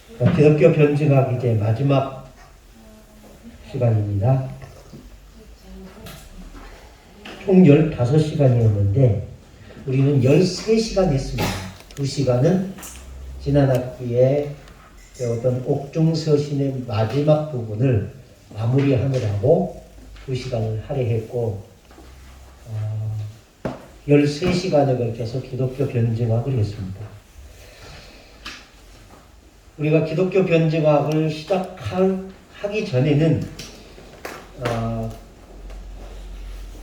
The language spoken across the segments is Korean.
기독교 변증학 이제 마지막 시간입니다. 총 15시간이었는데 우리는 13시간 했습니다. 2시간은 지난 학기에 배웠던 옥중서신의 마지막 부분을 마무리하느라고 2시간을 할애했고 13시간에 걸쳐서 기독교 변증학을 했습니다. 우리가 기독교 변증학을 시작하기 전에는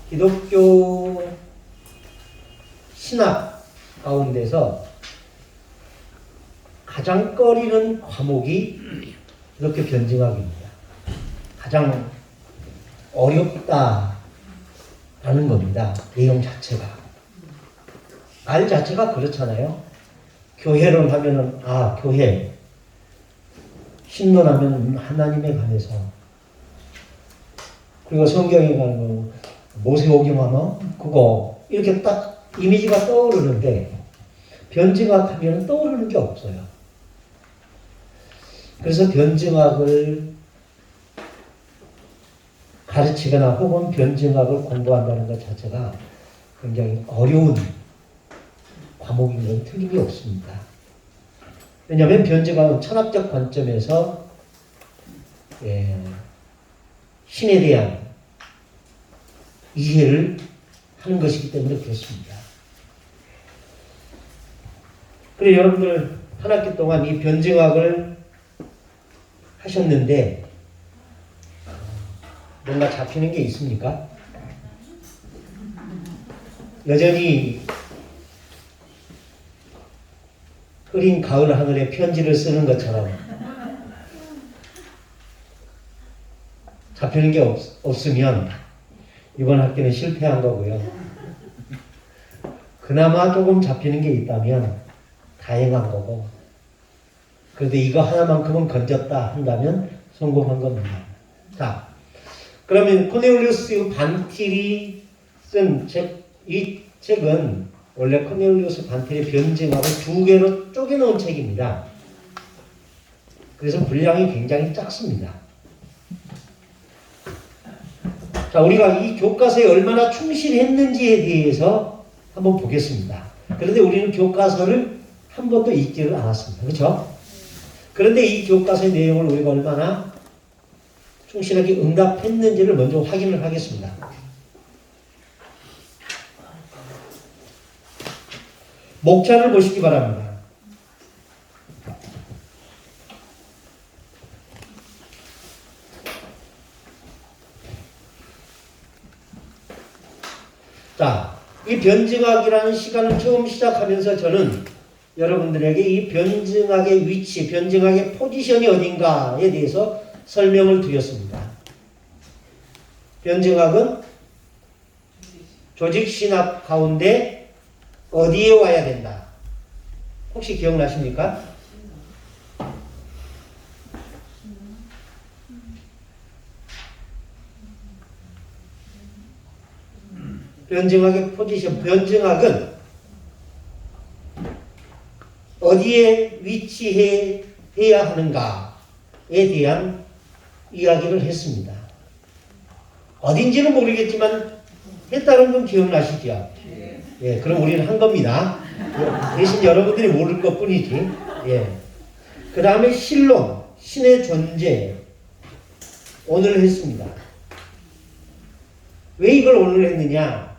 기독교 신학 가운데서 가장 꺼리는 과목이 기독교 변증학입니다. 가장 어렵다라는 겁니다. 내용 자체가. 말 자체가 그렇잖아요. 교회론 하면은 교회. 신론하면 하나님에 관해서. 그리고 성경에 가면 모세오경 하면 그거 이렇게 딱 이미지가 떠오르는데 변증학 하면 떠오르는 게 없어요. 그래서 변증학을 가르치거나 혹은 변증학을 공부한다는 것 자체가 굉장히 어려운 과목인 건 틀림이 없습니다. 왜냐하면 변증학은 철학적 관점에서 신에 대한 이해를 하는 것이기 때문에 그렇습니다. 그래 여러분들 한 학기 동안 이 변증학을 하셨는데 뭔가 잡히는 게 있습니까? 여전히 흐린 가을 하늘에 편지를 쓰는 것처럼 잡히는 게 없으면 이번 학기는 실패한 거고요. 그나마 조금 잡히는 게 있다면 다행한 거고, 그래도 이거 하나만큼은 건졌다 한다면 성공한 겁니다. 자, 그러면 코넬리우스 반틸이 쓴 책, 이 책은 원래 코넬리우스 반틸의 변증학을 2개로 쪼개놓은 책입니다. 그래서 분량이 굉장히 작습니다. 자, 우리가 이 교과서에 얼마나 충실했는지에 대해서 한번 보겠습니다. 그런데 우리는 교과서를 한 번도 읽지를 않았습니다. 그렇죠? 그런데 이 교과서의 내용을 우리가 얼마나 충실하게 응답했는지를 먼저 확인을 하겠습니다. 목차를 보시기 바랍니다. 자, 이 변증학이라는 시간을 처음 시작하면서 저는 여러분들에게 이 변증학의 위치, 변증학의 포지션이 어딘가에 대해서 설명을 드렸습니다. 변증학은 조직신학 가운데 어디에 와야 된다? 혹시 기억나십니까? 변증학의 포지션, 변증학은 어디에 위치해야 하는가에 대한 이야기를 했습니다. 어딘지는 모르겠지만 했다는 건 기억나시죠? 예, 그럼 우리는 한 겁니다. 대신 여러분들이 모를 것 뿐이지. 예. 그 다음에 신론, 신의 존재. 오늘 했습니다. 왜 이걸 오늘 했느냐?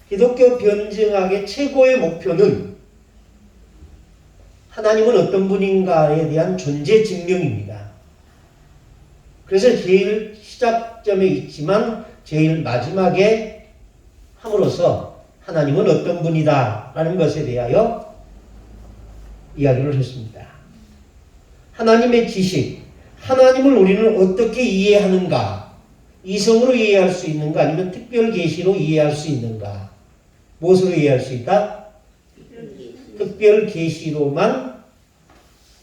기독교 변증학의 최고의 목표는 하나님은 어떤 분인가에 대한 존재 증명입니다. 그래서 제일 시작점에 있지만 제일 마지막에 함으로써 하나님은 어떤 분이다 라는 것에 대하여 이야기를 했습니다. 하나님의 지식, 하나님을 우리는 어떻게 이해하는가? 이성으로 이해할 수 있는가? 아니면 특별 계시로 이해할 수 있는가? 무엇으로 이해할 수 있다? 특별 계시로만,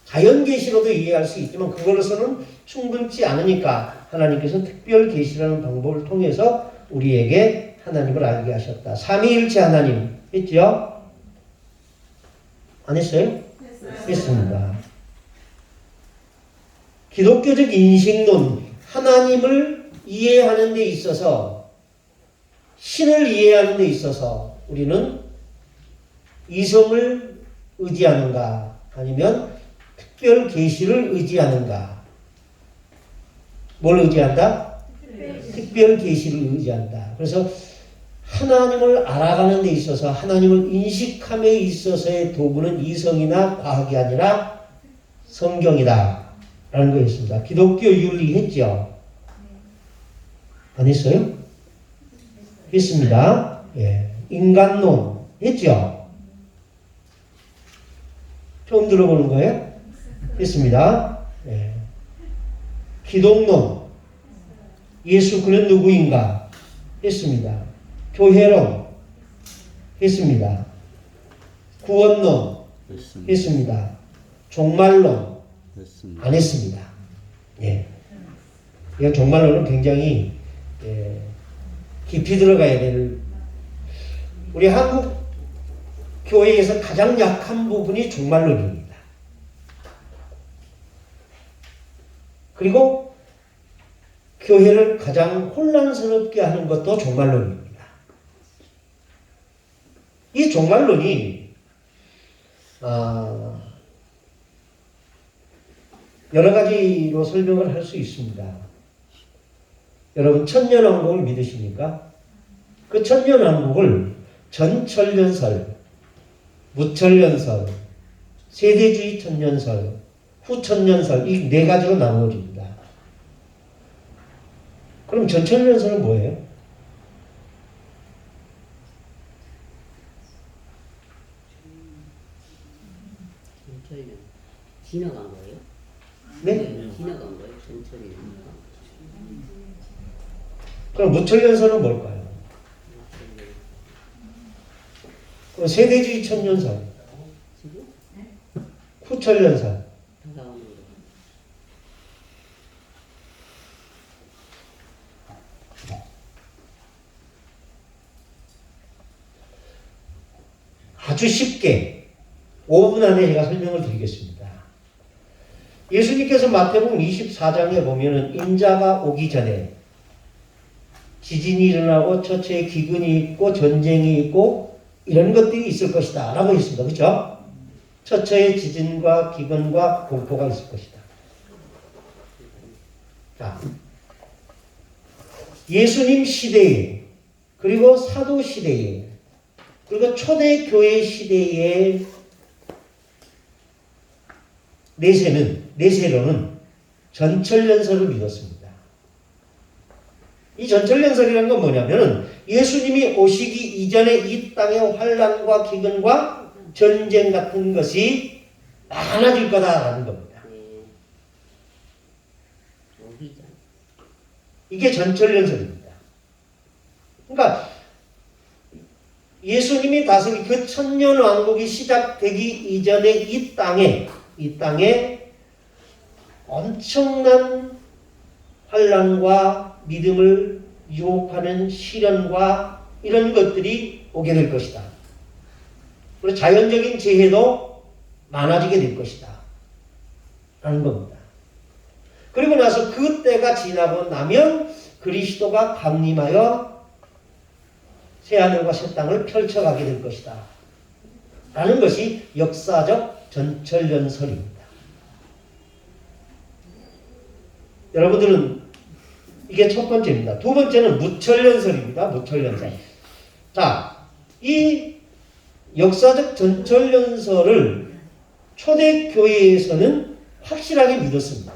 자연 계시로도 이해할 수 있지만 그걸로서는 충분치 않으니까 하나님께서 특별 계시라는 방법을 통해서 우리에게 하나님을 알게 하셨다. 삼위일체 하나님 했죠? 안 했어요? 했습니다. 기독교적 인식론, 하나님을 이해하는 데 있어서, 신을 이해하는 데 있어서 우리는 이성을 의지하는가 아니면 특별 계시를 의지하는가? 뭘 의지한다? 특별 계시를 의지한다. 그래서 하나님을 알아가는 데 있어서 하나님을 인식함에 있어서의 도구는 이성이나 과학이 아니라 성경이다 라는 거였습니다. 기독교 윤리 했죠? 안 했어요? 했습니다. 예. 인간론 했죠? 처음 들어보는 거예요? 했습니다. 예. 기독론, 예수 그는 누구인가? 했습니다. 교회론 했습니다. 구원론 했습니다. 종말론 안 했습니다. 예. 이 종말론은 굉장히 깊이 들어가야 될, 우리 한국 교회에서 가장 약한 부분이 종말론입니다. 그리고 교회를 가장 혼란스럽게 하는 것도 종말론입니다. 이 종말론이 여러 가지로 설명을 할 수 있습니다. 여러분 천년왕국을 믿으십니까? 그 천년왕국을 전천년설, 무천년설, 세대주의 천년설, 후천년설 이 네 가지로 나누어집니다. 그럼 전천년설은 뭐예요? 지나간 거예요? 네? 지나간 거예요? 전철이. 그럼 무천년설은 뭘까요? 그럼 세대주의 천년설, 후천년설. 아주 쉽게 5분 안에 제가 설명을 드리겠습니다. 예수님께서 마태복음 24장에 보면은 인자가 오기 전에 지진이 일어나고 처처에 기근이 있고 전쟁이 있고 이런 것들이 있을 것이다 라고 했습니다. 그렇죠? 처처에 지진과 기근과 공포가 있을 것이다. 자, 예수님 시대에 그리고 사도 시대에 그리고 초대교회 시대의 내세로는 전철연설을 믿었습니다. 이 전철연설이라는 건 뭐냐면은 예수님이 오시기 이전에 이 땅의 환난과 기근과 전쟁 같은 것이 많아질 거다라는 겁니다. 이게 전철연설입니다. 그러니까 예수님이 다스린 그 천년왕국이 시작되기 이전에 이 땅에 엄청난 환난과 믿음을 유혹하는 시련과 이런 것들이 오게 될 것이다. 그리고 자연적인 재해도 많아지게 될 것이다. 라는 겁니다. 그리고 나서 그 때가 지나고 나면 그리스도가 강림하여 새하늘과 새 땅을 펼쳐가게 될 것이다. 라는 것이 역사적 전철연설입니다. 여러분들은 이게 첫 번째입니다. 두 번째는 무철연설입니다. 무철연설. 자, 이 역사적 전철연설을 초대교회에서는 확실하게 믿었습니다.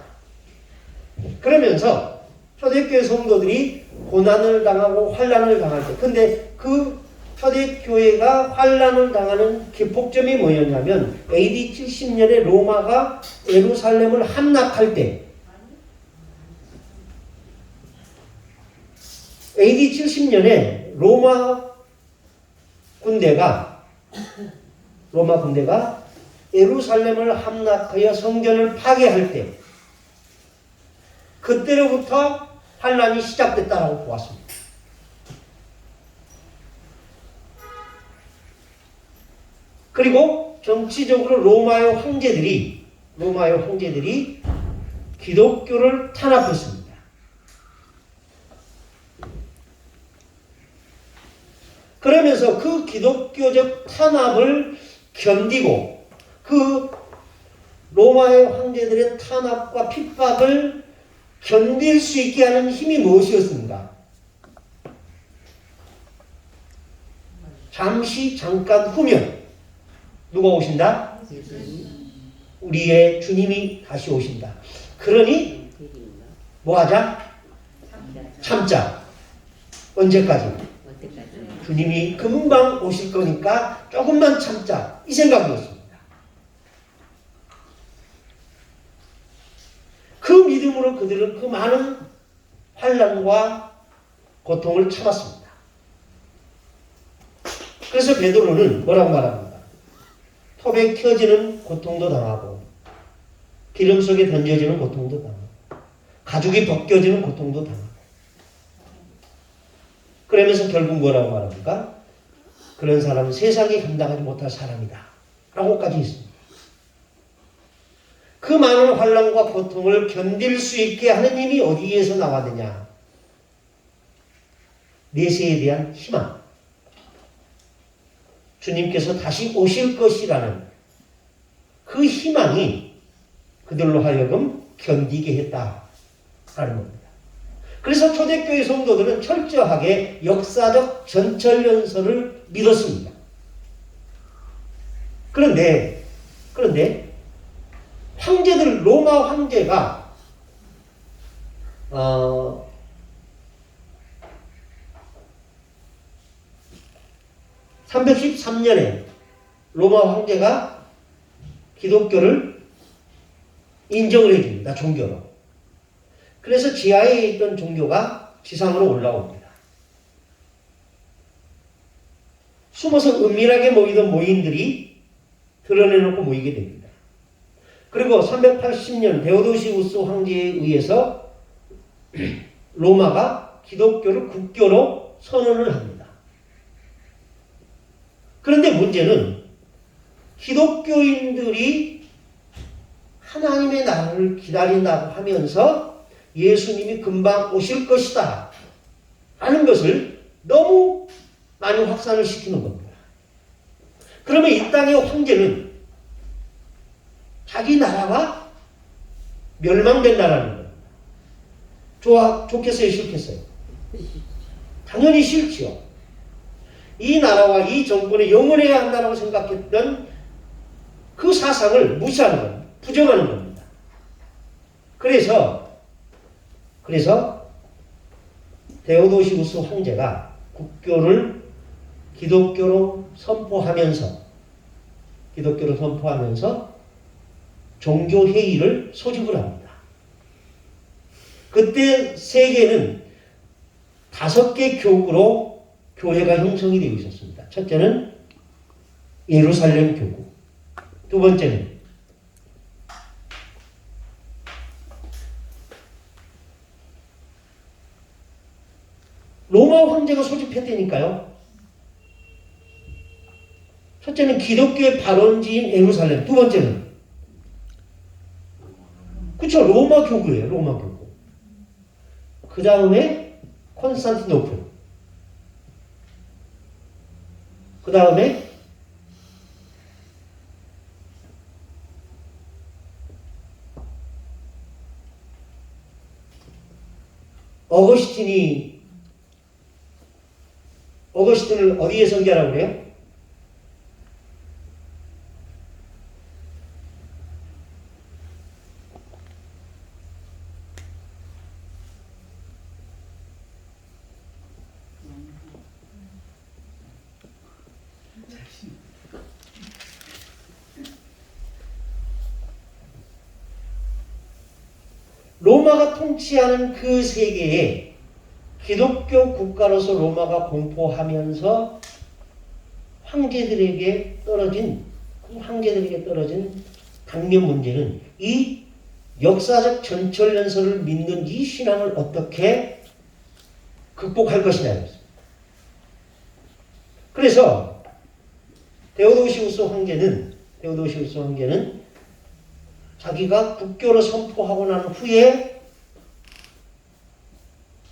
그러면서 초대교회 성도들이 고난을 당하고 환난을 당할 때, 근데 그 초대교회가 환난을 당하는 기폭점이 뭐였냐면 AD 70년에 로마가 예루살렘을 함락할 때, AD 70년에 로마 군대가 예루살렘을 함락하여 성전을 파괴할 때, 그때로부터 환난이 시작됐다라고 보았습니다. 그리고 정치적으로 로마의 황제들이 기독교를 탄압했습니다. 그러면서 그 기독교적 탄압을 견디고 그 로마의 황제들의 탄압과 핍박을 견딜 수 있게 하는 힘이 무엇이었습니까? 잠깐 후면 누가 오신다? 우리의 주님이 다시 오신다. 그러니 뭐 하자? 참자. 언제까지? 주님이 금방 오실 거니까 조금만 참자. 이 생각이었습니다. 그 믿음으로 그들은 그 많은 환난과 고통을 참았습니다. 그래서 베드로는 뭐라고 말합니까? 톱에 켜지는 고통도 당하고 기름 속에 던져지는 고통도 당하고 가죽이 벗겨지는 고통도 당하고 그러면서 결국 뭐라고 말합니까? 그런 사람은 세상이 감당하지 못할 사람이다 라고까지 했습니다. 그 많은 환난과 고통을 견딜 수 있게 하는 힘이 어디에서 나왔느냐? 내세에 대한 희망. 주님께서 다시 오실 것이라는 그 희망이 그들로 하여금 견디게 했다라는 겁니다. 그래서 초대교회 성도들은 철저하게 역사적 전철연설을 믿었습니다. 그런데 황제들, 로마 황제가 313년에 로마 황제가 기독교를 인정을 해줍니다. 종교로. 그래서 지하에 있던 종교가 지상으로 올라옵니다. 숨어서 은밀하게 모이던 모인들이 드러내놓고 모이게 됩니다. 그리고 380년 데오도시우스 황제에 의해서 로마가 기독교를 국교로 선언을 합니다. 그런데 문제는 기독교인들이 하나님의 나라를 기다린다고 하면서 예수님이 금방 오실 것이다 라는 것을 너무 많이 확산을 시키는 겁니다. 그러면 이 땅의 황제는 자기 나라가 멸망된다라는 거예요. 좋겠어요? 싫겠어요? 당연히 싫지요. 이 나라와 이 정권이 영원해야 한다고 생각했던 그 사상을 무시하는 겁니다. 부정하는 겁니다. 그래서 데오도시우스 황제가 국교를 기독교로 선포하면서 종교회의를 소집을 합니다. 그때 세계는 5개 교구로 교회가 형성이 되어 있었습니다. 첫째는 예루살렘 교구, 두 번째는 로마 황제가 소집했다니까요. 첫째는 기독교의 발원지인 예루살렘, 두 번째는 그쵸, 로마 교구예요. 로마 교구. 그 다음에 콘스탄티노플, 그 다음에 어거스틴을 어디에 설교하라고 그래요? 로마가 통치하는 그 세계에 기독교 국가로서 로마가 공포하면서 황제들에게 떨어진 당면 문제는 이 역사적 전철연설을 믿는 이 신앙을 어떻게 극복할 것이냐였습니다. 그래서 데오도시우스 황제는 자기가 국교를 선포하고 난 후에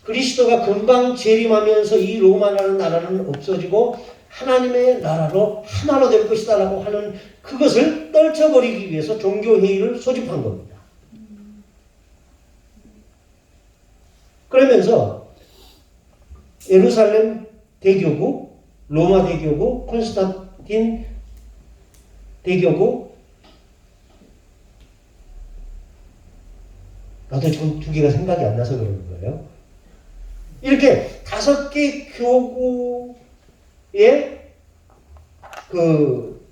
그리스도가 금방 재림하면서 이 로마라는 나라는 없어지고 하나님의 나라로 하나로 될 것이다 라고 하는 그것을 떨쳐버리기 위해서 종교회의를 소집한 겁니다. 그러면서 예루살렘 대교구, 로마 대교구, 콘스탄틴 대교구, 나도 지금 두 개가 생각이 안 나서 그러는 거예요. 이렇게 5개 교구의 그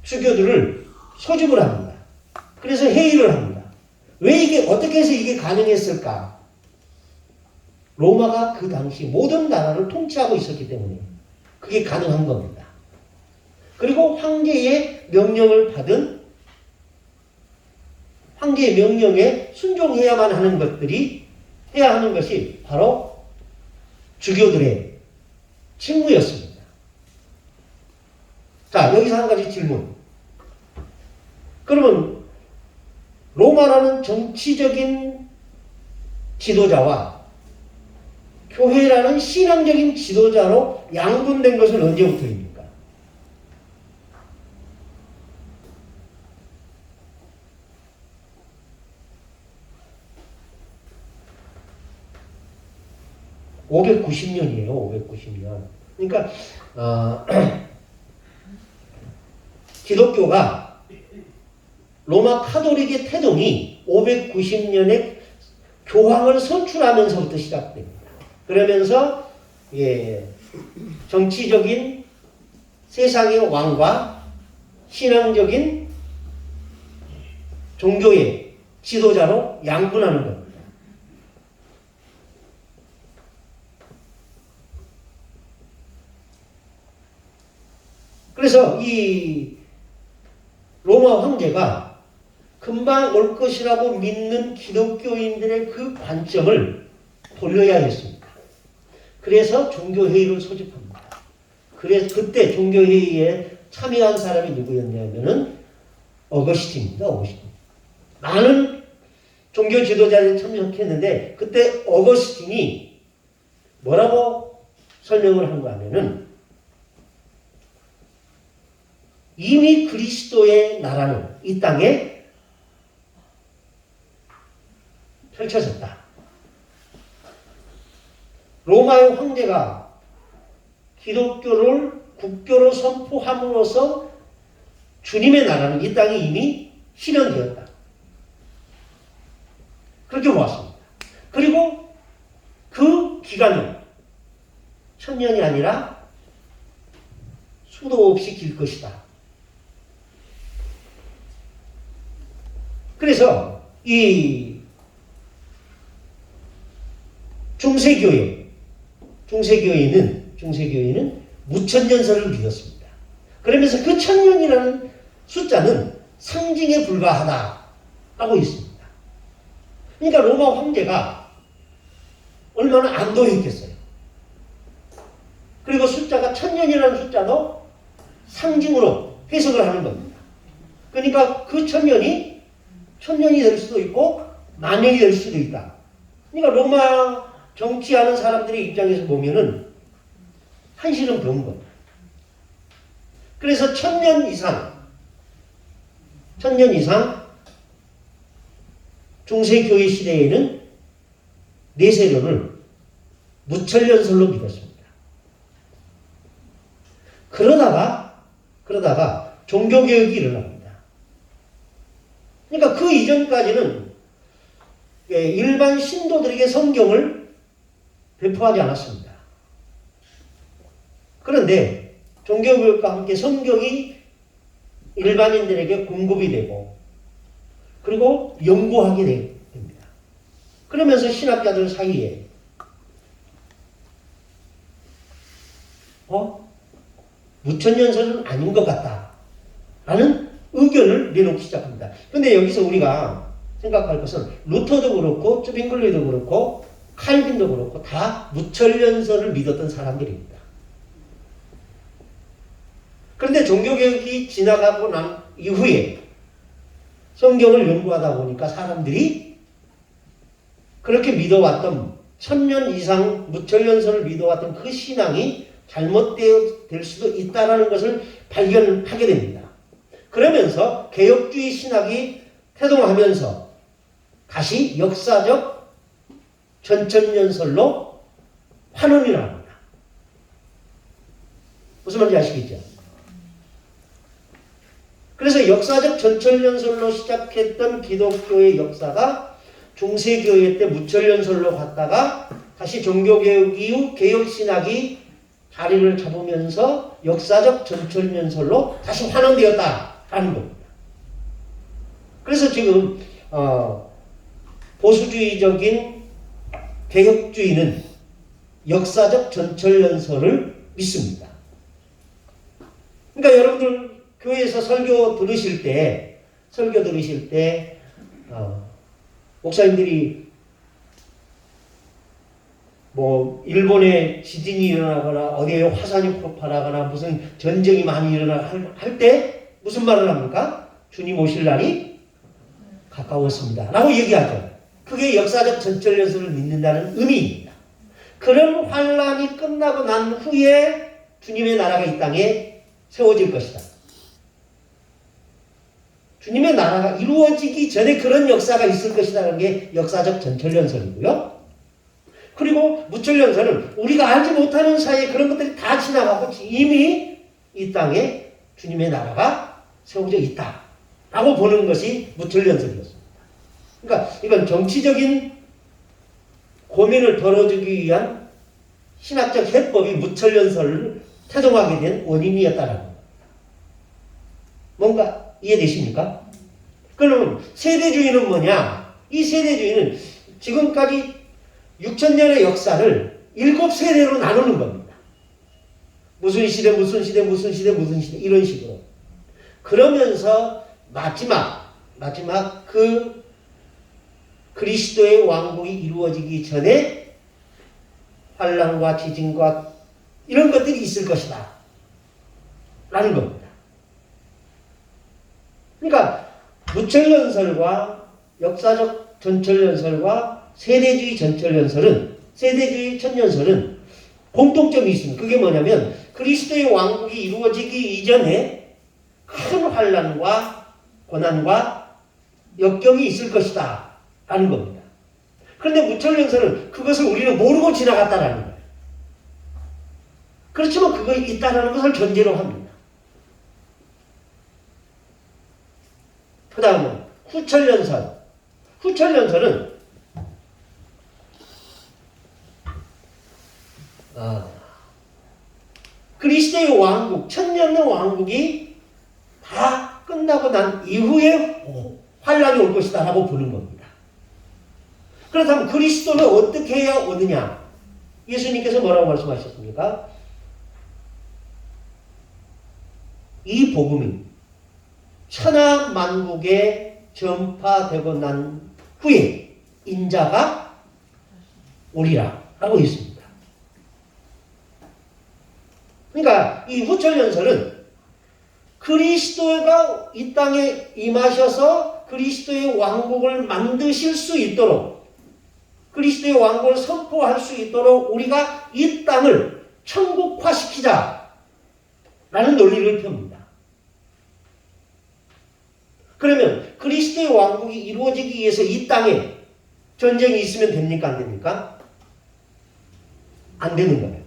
수교들을 소집을 합니다. 그래서 회의를 합니다. 왜 이게 어떻게 해서 이게 가능했을까? 로마가 그 당시 모든 나라를 통치하고 있었기 때문에 그게 가능한 겁니다. 그리고 황제의 명령을 받은 황제의 명령에 순종해야만 하는 것들이 해야 하는 것이 바로 주교들의 직무였습니다. 자, 여기서 한 가지 질문. 그러면 로마라는 정치적인 지도자와 교회라는 신앙적인 지도자로 양분된 것은 언제부터입니까? (590년이에요) 590년. 그러니까 기독교가 로마 카톨릭의 태동이 590년에 교황을 선출하면서부터 시작됩니다. 그러면서 정치적인 세상의 왕과 신앙적인 종교의 지도자로 양분하는 겁니다. 그래서 이 로마 황제가 금방 올 것이라고 믿는 기독교인들의 그 관점을 돌려야 했습니다. 그래서 종교회의를 소집합니다. 그래서 그때 종교회의에 참여한 사람이 누구였냐면은 어거스틴입니다. 어거스틴. 많은 종교 지도자들이 참석했는데 그때 어거스틴이 뭐라고 설명을 한가 하면은 이미 그리스도의 나라는 이 땅에 펼쳐졌다. 로마의 황제가 기독교를 국교로 선포함으로써 주님의 나라는 이 땅에 이미 실현되었다. 그렇게 보았습니다. 그리고 그 기간은 1000년이 아니라 수도 없이 길 것이다. 그래서 이 중세교회는 무천년설을 믿었습니다. 그러면서 그 1000년이라는 숫자는 상징에 불과하다라고 있습니다. 그러니까 로마 황제가 얼마나 안도했겠어요. 그리고 숫자가 1000년이라는 숫자도 상징으로 해석을 하는 겁니다. 그러니까 그 1000년이 1000년이 될 수도 있고 만년이 될 수도 있다. 그러니까 로마 정치하는 사람들의 입장에서 보면은 한시름 배운 겁니다. 그래서 1000년 이상 중세교회 시대에는 내세론을 무천년설로 믿었습니다. 그러다가 종교개혁이 일어납니다. 그러니까 그 이전까지는 일반 신도들에게 성경을 배포하지 않았습니다. 그런데 종교개혁과 함께 성경이 일반인들에게 공급이 되고 그리고 연구하게 됩니다. 그러면서 신학자들 사이에 무천년설은 아닌 것 같다라는 의견을 내놓기 시작합니다. 그런데 여기서 우리가 생각할 것은 루터도 그렇고 쯔빙글리도 그렇고 칼빈도 그렇고 다 무천년설을 믿었던 사람들입니다. 그런데 종교개혁이 지나가고 난 이후에 성경을 연구하다 보니까 사람들이 그렇게 믿어왔던 1000년 이상 무천년설을 믿어왔던 그 신앙이 잘못될 수도 있다는 것을 발견하게 됩니다. 그러면서 개혁주의 신학이 태동하면서 다시 역사적 전천년설로 환원을 합니다. 무슨 말인지 아시겠죠? 그래서 역사적 전천년설로 시작했던 기독교의 역사가 중세교회 때 무천년설로 갔다가 다시 종교개혁 이후 개혁신학이 자리를 잡으면서 역사적 전천년설로 다시 환원되었다라는 겁니다. 그래서 지금 보수주의적인 개혁주의는 역사적 전천년설을 믿습니다. 그러니까 여러분들 교회에서 설교 들으실 때 목사님들이 뭐 일본에 지진이 일어나거나 어디에 화산이 폭발하거나 무슨 전쟁이 많이 일어나 할 때 무슨 말을 합니까? 주님 오실 날이 가까웠습니다 라고 얘기하죠. 그게 역사적 전천년설을 믿는다는 의미입니다. 그런 환란이 끝나고 난 후에 주님의 나라가 이 땅에 세워질 것이다. 주님의 나라가 이루어지기 전에 그런 역사가 있을 것이라는 게 역사적 전천년설이고요. 그리고 무천년설은 우리가 알지 못하는 사이에 그런 것들이 다 지나가고 이미 이 땅에 주님의 나라가 세워져 있다라고 보는 것이 무천년설이었습니다. 그러니까 이건 정치적인 고민을 덜어주기 위한 신학적 해법이 무천년설을 태동하게 된 원인이었다라는 겁니다. 뭔가 이해되십니까? 그럼 세대주의는 뭐냐? 이 세대주의는 지금까지 6000년의 역사를 7세대로 나누는 겁니다. 무슨 시대 이런 식으로. 그러면서 마지막 그 그리스도의 왕국이 이루어지기 전에 환란과 지진과 이런 것들이 있을 것이다 라는 겁니다. 그러니까 무천년설과 역사적 전천년설과 세대주의 천년설은 공통점이 있습니다. 그게 뭐냐면 그리스도의 왕국이 이루어지기 이전에 큰 환란과 고난과 역경이 있을 것이다 라는 겁니다. 그런데 무천년설은 그것을 우리는 모르고 지나갔다라는 거예요. 그렇지만 그거 있다라는 것을 전제로 합니다. 그 다음은 후천년설은 그리스도의 왕국, 1000년의 왕국이 다 끝나고 난 이후에 환란이 올 것이다 라고 보는 겁니다. 그렇다면 그리스도는 어떻게 해야 오느냐? 예수님께서 뭐라고 말씀하셨습니까? 이 복음이 천하 만국에 전파되고 난 후에 인자가 오리라 라고 했습니다. 그러니까 이 후천년설은 그리스도가 이 땅에 임하셔서 그리스도의 왕국을 만드실 수 있도록 그리스도의 왕국을 선포할 수 있도록 우리가 이 땅을 천국화시키자 라는 논리를 펴니다. 그러면 그리스도의 왕국이 이루어지기 위해서 이 땅에 전쟁이 있으면 됩니까? 안 됩니까? 안 되는 거예요.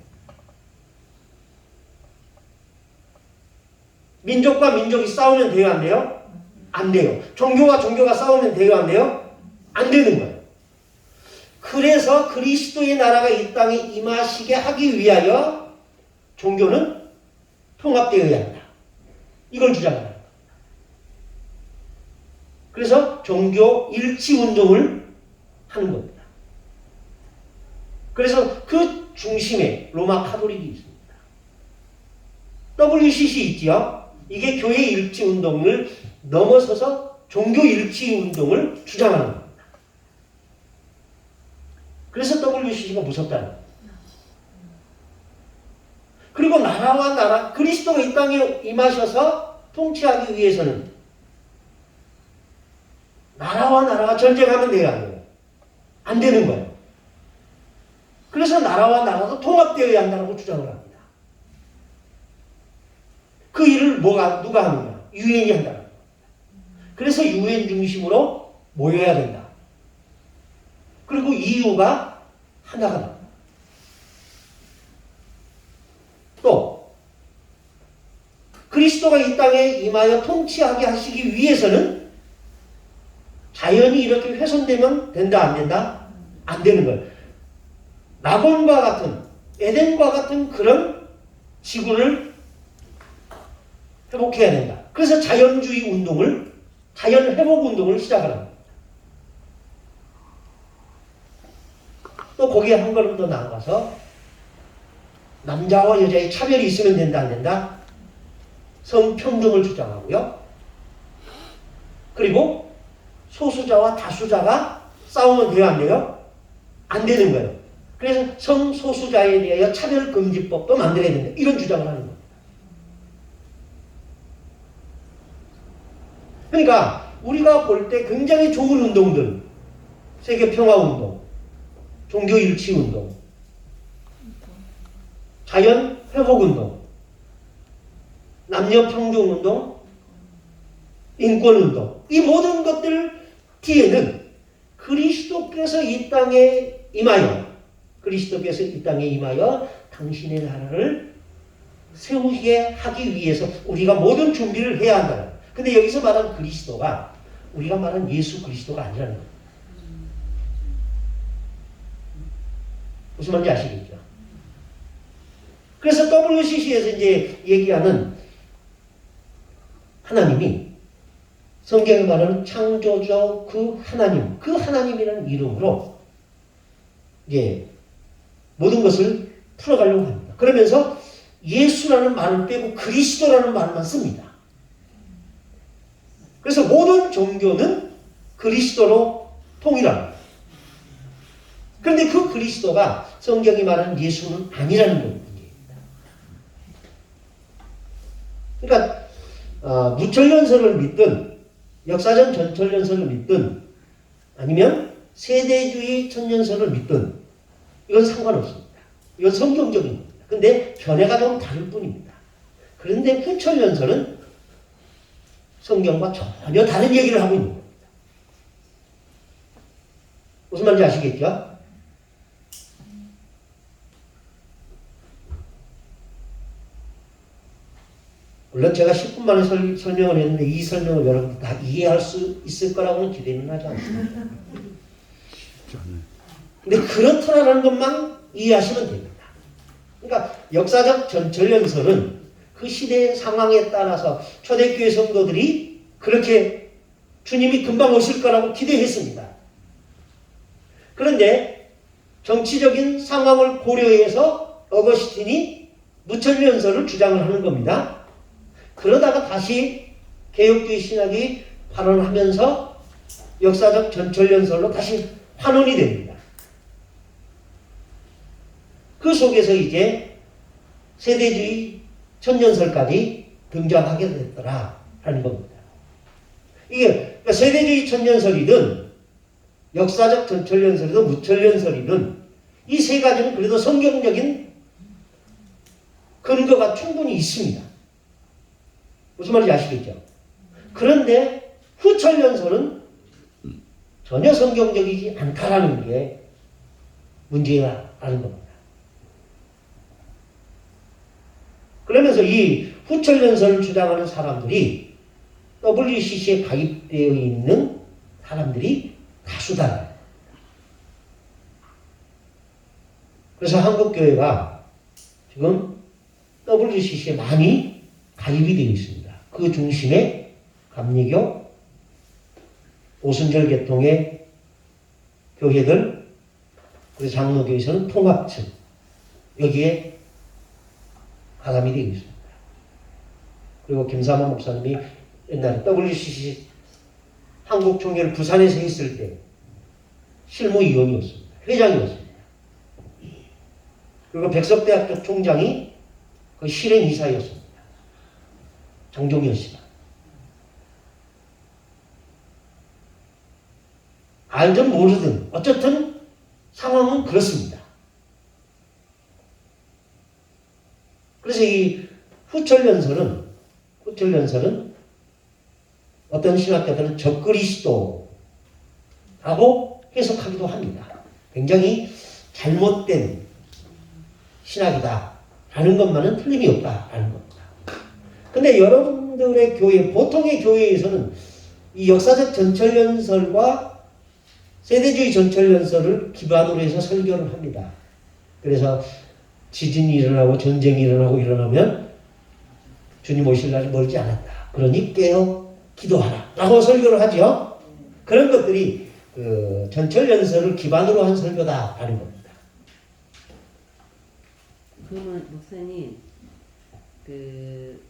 민족과 민족이 싸우면 돼요? 안 돼요? 안 돼요. 종교와 종교가 싸우면 돼요? 안 돼요? 안 되는 거예요. 그래서 그리스도의 나라가 이 땅에 임하시게 하기 위하여 종교는 통합되어야 한다. 이걸 주장합니다. 그래서 종교 일치운동을 하는 겁니다. 그래서 그 중심에 로마 카톨릭이 있습니다. WCC 있지요? 이게 교회 일치운동을 넘어서서 종교 일치운동을 주장하는 겁니다. 그래서 WCC가 무섭다는 겁니다. 그리고 나라와 나라, 그리스도가 이 땅에 임하셔서 통치하기 위해서는 나라와 나라가 전쟁하면 돼요, 안 돼요? 안 되는 거예요. 그래서 나라와 나라도 통합되어야 한다고 주장을 합니다. 그 일을 누가 하느냐? 유엔이 한다. 그래서 유엔 중심으로 모여야 된다. 그리고 EU가 하나가 됩니다. 또 그리스도가 이 땅에 임하여 통치하게 하시기 위해서는 자연이 이렇게 훼손되면 된다, 안 된다? 안 되는 거예요. 낙원과 같은, 에덴과 같은 그런 지구를 회복해야 된다. 그래서 자연주의 운동을, 자연 회복 운동을 시작하는 또 거기에 한 걸음 더 나아가서 남자와 여자의 차별이 있으면 된다, 안 된다? 성평등을 주장하고요. 그리고 소수자와 다수자가 싸우면 돼요, 안 돼요? 안 되는 거예요. 그래서 성소수자에 대하여 차별금지법도 만들어야 된다. 이런 주장을 하는 겁니다. 그러니까 우리가 볼 때 굉장히 좋은 운동들, 세계평화운동, 종교일치운동, 자연회복운동, 남녀평등운동, 인권운동, 이 모든 것들 뒤에는 그리스도께서 이 땅에 임하여, 그리스도께서 이 땅에 임하여 당신의 나라를 세우게 하기 위해서 우리가 모든 준비를 해야 한다. 근데 여기서 말하는 그리스도가 우리가 말하는 예수 그리스도가 아니라는 거예요. 무슨 말인지 아시겠죠? 그래서 WCC에서 이제 얘기하는 하나님이 성경에 말하는 창조주 그 하나님이라는 이름으로 이제 모든 것을 풀어가려고 합니다. 그러면서 예수라는 말을 빼고 그리스도라는 말만 씁니다. 그래서 모든 종교는 그리스도로 통일합니다. 그런데 그 그리스도가 성경이 말하는 예수는 아니라는 겁니다. 그러니까 무천년설을 믿든 역사적 전천년설을 믿든 아니면 세대주의 천년설을 믿든 이건 상관없습니다. 이건 성경적인 겁니다. 근데 견해가 좀 다를 뿐입니다. 그런데 후천년설은 성경과 전혀 다른 얘기를 하고 있는 겁니다. 무슨 말인지 아시겠죠? 물론 제가 10분 만에 설명을 했는데 이 설명을 여러분들 다 이해할 수 있을 거라고는 기대는 하지 않습니다. 근데 그렇더라는 것만 이해하시면 됩니다. 그러니까 역사적 전연설은 그 시대의 상황에 따라서 초대교회 성도들이 그렇게 주님이 금방 오실 거라고 기대했습니다. 그런데 정치적인 상황을 고려해서 어거스틴이 무천년설을 주장을 하는 겁니다. 그러다가 다시 개혁주의 신학이 발언하면서 역사적 전천년설로 다시 환원이 됩니다. 그 속에서 이제 세대주의 천년설까지 등장하게 됐더라 하는 겁니다. 이게 그러니까 세대주의 천년설이든 역사적 전천년설이든 무천년설이든 이 세 가지는 그래도 성경적인 근거가 충분히 있습니다. 무슨 말인지 아시겠죠? 그런데 후천년설은 전혀 성경적이지 않다라는 게 문제라는 겁니다. 그러면서 이 후천년설을 주장하는 사람들이 WCC에 가입되어 있는 사람들이 다수다. 그래서 한국교회가 지금 WCC에 많이 가입이 되어 있습니다. 그 중심에 감리교, 오순절 계통의 교회들, 그리고 장로교에서는 통합층, 여기에 가담이 되어 있습니다. 그리고 김삼원 목사님이 옛날에 WCC 한국 총회를 부산에서 했을 때 실무위원이었습니다. 회장이었습니다. 그리고 백석대학교 총장이 그 실행이사였습니다. 장종현 씨가. 알든 모르든 어쨌든 상황은 그렇습니다. 그래서 이 후철연설은 어떤 신학자들은 적그리스도라고 해석하기도 합니다. 굉장히 잘못된 신학이다라는 것만은 틀림이 없다라는 겁니다. 근데 여러분들의 교회, 보통의 교회에서는 이 역사적 전철연설과 세대주의 전철연설을 기반으로 해서 설교를 합니다. 그래서 지진이 일어나고 전쟁이 일어나고 일어나면 주님 오실 날이 멀지 않았다. 그러니 깨어 기도하라 라고 설교를 하죠. 그런 것들이 그 전철연설을 기반으로 한 설교다라는 겁니다. 그러면 목사님 그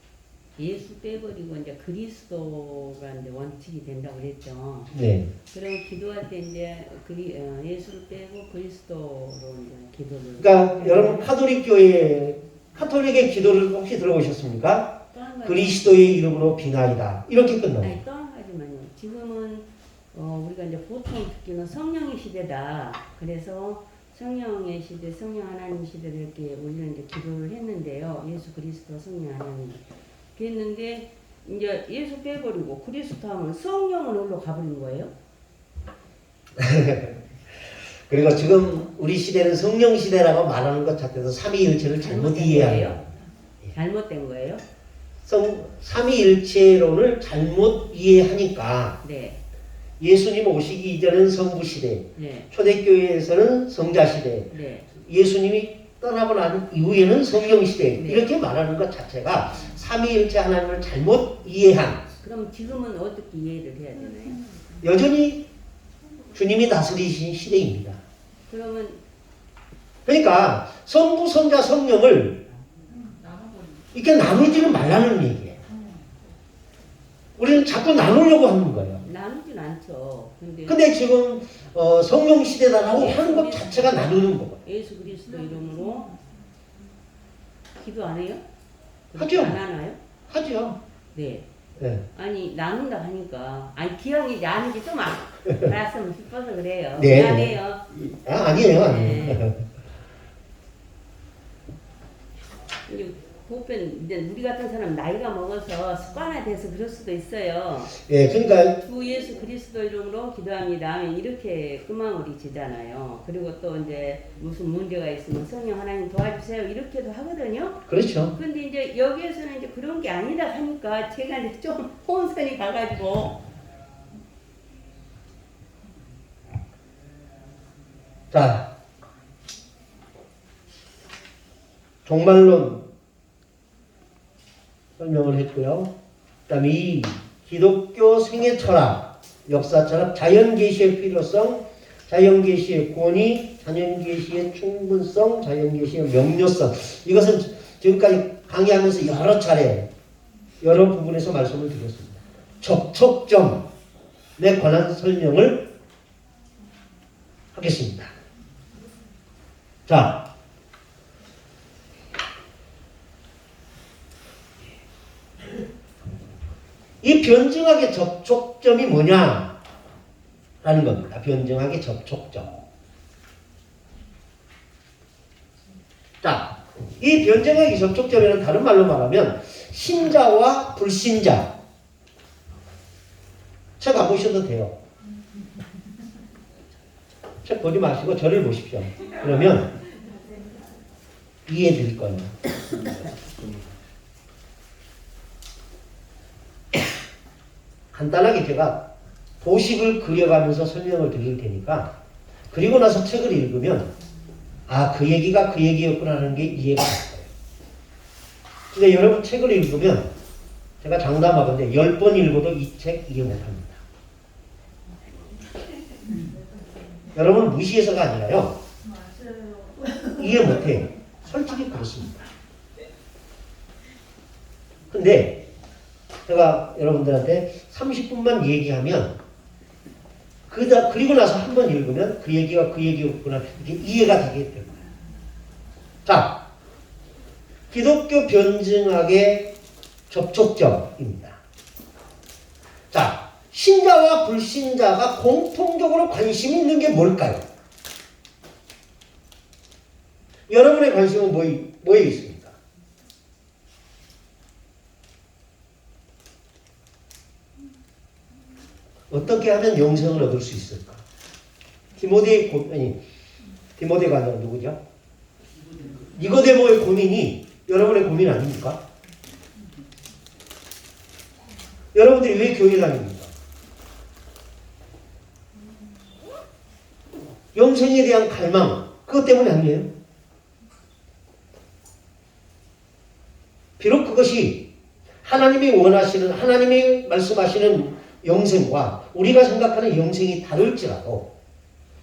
예수 빼버리고 이제 그리스도가 이제 원칙이 된다고 그랬죠. 네. 그럼 기도할 때 이제 예수를 빼고 그리스도로 이제 기도를. 그러니까 여러분 카톨릭 교회 카톨릭의 기도를 혹시 들어보셨습니까? 그리스도의 이름으로 비나이다 이렇게 끝나요. 아니 또 한 가지만요. 지금은 우리가 이제 보통 듣기는 성령의 시대다. 그래서 성령의 시대, 성령 하나님 시대를 이렇게 우리는 이제 기도를 했는데요. 예수 그리스도 성령 하나님. 그랬는데 이제 예수 빼버리고 그리스도 하면 성령은 어디로 가버린 거예요? 그리고 지금 우리 시대는 성령 시대라고 말하는 것 자체도 삼위일체를 잘못 이해해요. 잘못된 거예요? 삼위일체론을 잘못 이해하니까 네. 예수님 오시기 이전은 성부 시대, 네. 초대교회에서는 성자 시대, 네. 예수님이 떠나고 난 이후에는 성령 시대 네. 이렇게 말하는 것 자체가 삼위일체 하나님을 잘못 이해한. 그럼 지금은 어떻게 이해를 해야 되나요? 여전히 주님이 다스리신 시대입니다. 그러면 그러니까 성부, 성자, 성령을 이렇게 나누지는 말라는 얘기예요. 우리는 자꾸 나누려고 하는 거예요. 나누진 않죠. 근데 지금 성령 시대다라고 하는 것 자체가 나누는 거예요. 예수 그리스도 이름으로 기도 안 해요? 하죠. 안 하나요? 하죠. 네. 네. 아니 나눈다 하니까 기왕이 나누기 좀 알았으면 싶어서 그래요. 네. 미안해요. 아니에요. 네. 이제 보편 이제 우리 같은 사람 나이가 먹어서 습관화돼서 그럴 수도 있어요. 예, 그러니까 주 예수 그리스도 이름으로 기도합니다. 이렇게 끝마무리 지잖아요. 그리고 또 이제 무슨 문제가 있으면 성령 하나님 도와주세요. 이렇게도 하거든요. 그렇죠. 근데 이제 여기에서는 이제 그런 게 아니다 하니까 제가 이제 좀 혼선이 가가지고. 자, 종말론 설명을 했고요. 그 다음에 이 기독교 생애 철학, 역사 철학, 자연계시의 필요성, 자연계시의 권위, 자연계시의 충분성, 자연계시의 명료성. 이것은 지금까지 강의하면서 여러 차례, 여러 부분에서 말씀을 드렸습니다. 접촉점에 관한 설명을 하겠습니다. 자, 이 변증학의 접촉점이 뭐냐라는 겁니다. 변증학의 접촉점. 자, 이 변증학의 접촉점에는 다른 말로 말하면 신자와 불신자. 책 안 보셔도 돼요. 책 보지 마시고 저를 보십시오. 그러면 이해될 거예요. 간단하게 제가 도식을 그려가면서 설명을 드릴 테니까 그리고 나서 책을 읽으면 그 얘기가 그 얘기였구나 하는 게 이해가 될 거예요. 근데 여러분 책을 읽으면 제가 장담하건대 10번 읽어도 이 책 이해 못합니다. 여러분 무시해서가 아니라요. 이해 못해요. 솔직히 그렇습니다. 근데 제가 여러분들한테 30분만 얘기하면 그리고 나서 한 번 읽으면 그 얘기가 그 얘기였구나 이게 이해가 되게 될 거예요. 자, 기독교 변증학의 접촉점입니다. 자, 신자와 불신자가 공통적으로 관심 있는 게 뭘까요? 여러분의 관심은 뭐에 있습니까? 어떻게 하면 영생을 얻을 수 있을까? 디모데가 아니라 누구죠? 니고데모의 고민이 여러분의 고민 아닙니까? 여러분들이 왜 교회 다닙니까? 영생에 대한 갈망, 그것 때문에 아니에요? 비록 그것이 하나님이 원하시는, 하나님이 말씀하시는 영생과 우리가 생각하는 영생이 다를지라도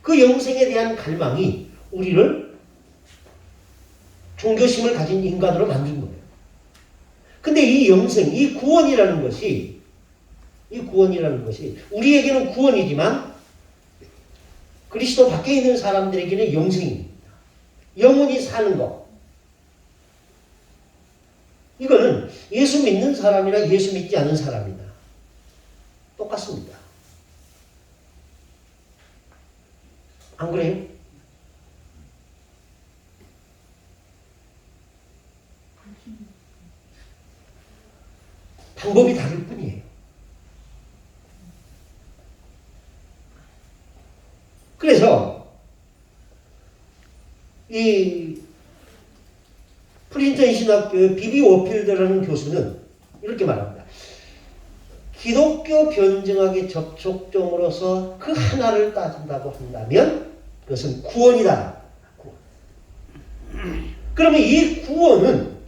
그 영생에 대한 갈망이 우리를 종교심을 가진 인간으로 만든 거예요. 근데 이 영생, 이 구원이라는 것이 우리에게는 구원이지만 그리스도 밖에 있는 사람들에게는 영생입니다. 영원히 사는 것. 이거는 예수 믿는 사람이나 예수 믿지 않은 사람이다. 똑같습니다. 안 그래요? 방법이 다를 뿐이에요. 그래서 이 프린스턴 신학교의 비비 워필드라는 교수는 이렇게 말합니다. 기독교 변증학의 접촉점으로서 그 하나를 따진다고 한다면 그것은 구원이다. 그러면 이 구원은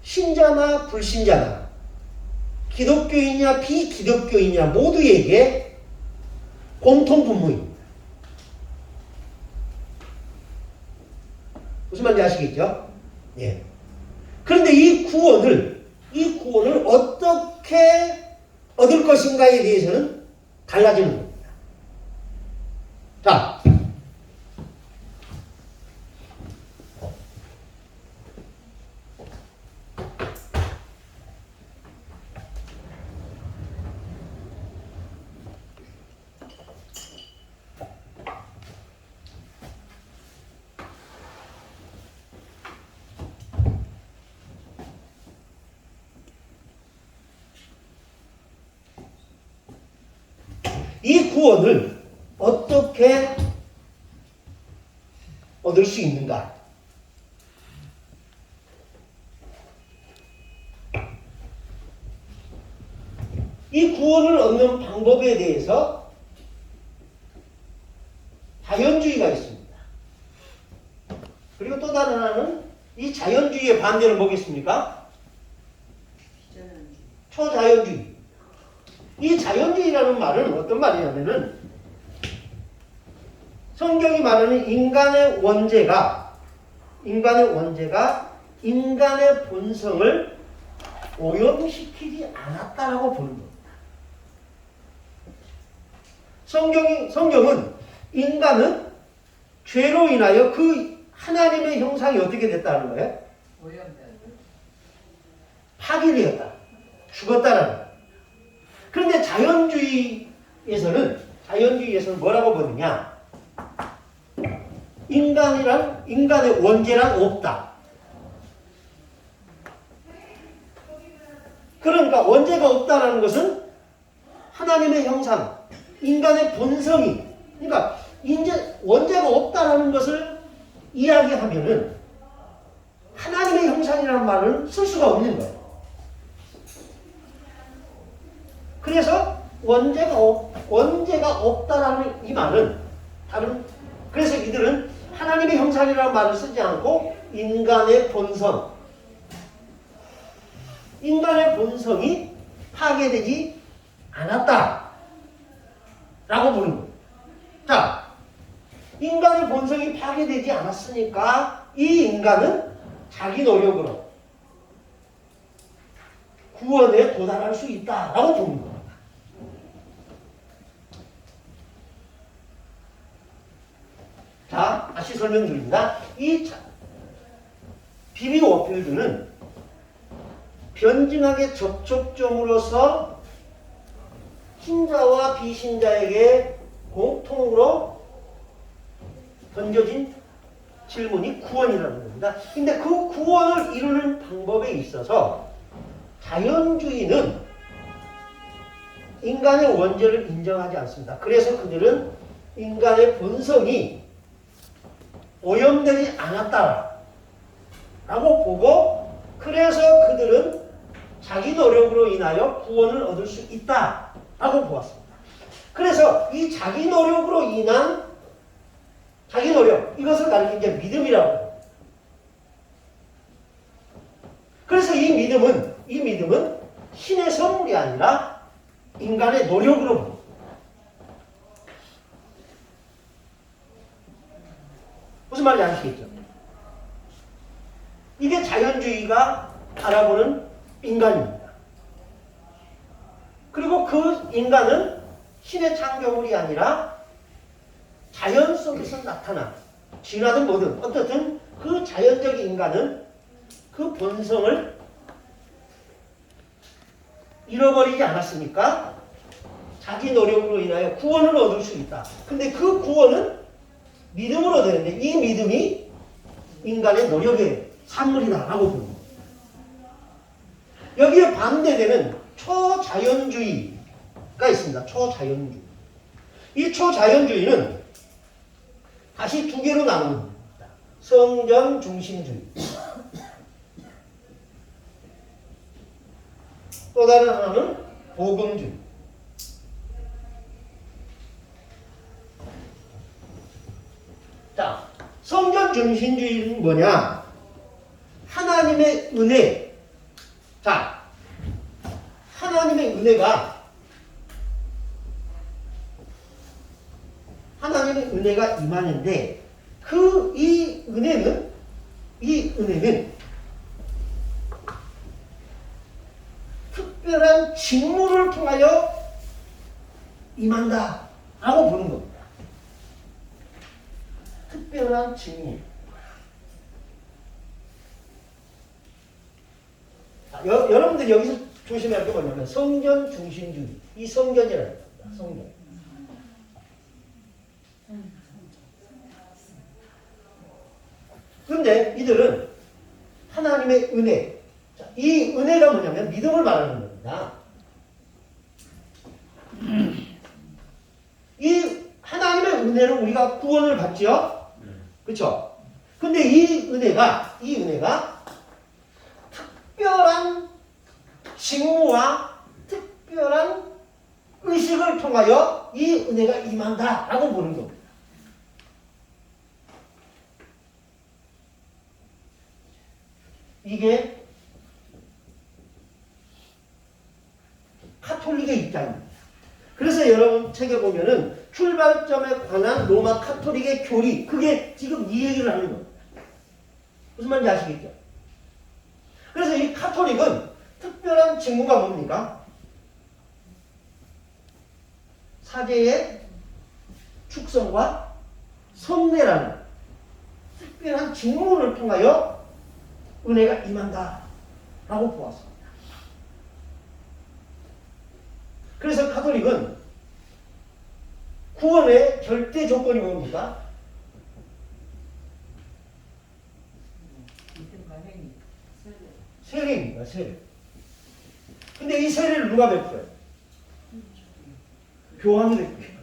신자나 불신자나 기독교인이냐 비기독교인이냐 모두에게 공통분모입니다. 무슨 말인지 아시겠죠? 예. 그런데 이 구원을 어떻게 얻을 것인가에 대해서는 달라지는 겁니다. 자, 이 구원을 어떻게 얻을 수 있는가? 이 구원을 얻는 방법에 대해서 자연주의가 있습니다. 그리고 또 다른 하나는 이 자연주의의 반대는 뭐겠습니까? 초자연주의. 이 자연주의라는 말은 어떤 말이냐면은 성경이 말하는 인간의 원죄가 인간의 본성을 오염시키지 않았다라고 보는 겁니다. 성경은 인간은 죄로 인하여 그 하나님의 형상이 어떻게 됐다는 거예요? 파괴되었다. 죽었다라는 거예요. 그런데 자연주의에서는 뭐라고 보느냐? 인간의 원죄란 없다. 그러니까 원죄가 없다라는 것은 하나님의 형상, 인간의 본성이, 그러니까 이제 원죄가 없다라는 것을 이야기하면은 하나님의 형상이라는 말을 쓸 수가 없는 거예요. 그래서 원죄가 없다라는 이 말은 그래서 이들은 하나님의 형상이라는 말을 쓰지 않고 인간의 본성이 파괴되지 않았다라고 보는 거예요. 자, 인간의 본성이 파괴되지 않았으니까 이 인간은 자기 노력으로 구원에 도달할 수 있다라고 보는 거예요. 자, 다시 설명드립니다. 이 비비 워필드는 변증학의 접촉점으로서 신자와 비신자에게 공통으로 던져진 질문이 구원이라는 겁니다. 근데 그 구원을 이루는 방법에 있어서 자연주의는 인간의 원죄를 인정하지 않습니다. 그래서 그들은 인간의 본성이 오염되지 않았다라고 보고, 그래서 그들은 자기 노력으로 인하여 구원을 얻을 수 있다라고 보았습니다. 그래서 이 자기 노력으로 인한 자기 노력, 이것을 가리켜 이제 믿음이라고 합니다. 그래서 이 믿음은 신의 선물이 아니라 인간의 노력으로 봅니다. 무슨 말인지 아시겠죠? 이게 자연주의가 바라보는 인간입니다. 그리고 그 인간은 신의 창조물이 아니라 자연 속에서 나타난, 진화든 뭐든 어떻든 그 자연적인 인간은 그 본성을 잃어버리지 않았으니까 자기 노력으로 인하여 구원을 얻을 수 있다. 근데 그 구원은 믿음으로 되는데 이 믿음이 인간의 노력의 산물이다라고 봅니다. 여기에 반대되는 초자연주의가 있습니다. 초자연주의. 이 초자연주의는 다시 두 개로 나눕니다. 성전 중심주의. 또 다른 하나는 복음주의. 자, 성전 중심주의는 뭐냐? 하나님의 은혜. 자, 하나님의 은혜가 임하는데 이 은혜는 특별한 직무를 통하여 임한다 라고 보는 겁니다. 특별한 직무. 여러분들 여기서 조심해야 할 게 뭐냐면 성전 중심주의. 이 성전이라는 겁니다. 성전. 그런데 이들은 하나님의 은혜. 자, 이 은혜가 뭐냐면 믿음을 말하는 겁니다. 이 하나님의 은혜로 우리가 구원을 받죠? 그렇죠? 근데 이 은혜가 특별한 직무와 특별한 의식을 통하여 이 은혜가 임한다라고 보는 겁니다. 이게 카톨릭의 입장입니다. 그래서 여러분 책에 보면은 출발점에 관한 로마 카톨릭의 교리, 그게 지금 이 얘기를 하는 겁니다. 무슨 말인지 아시겠죠? 그래서 이 카톨릭은 특별한 직무가 뭡니까? 사제의 축성과 성례라는 특별한 직무를 통하여 은혜가 임한다 라고 보았습니다. 그래서 카톨릭은 구원의 절대 조건이 뭡니까? 세례입니다. 세례. 근데 이 세례를 누가 베풀어요? 교황이 베풀어요.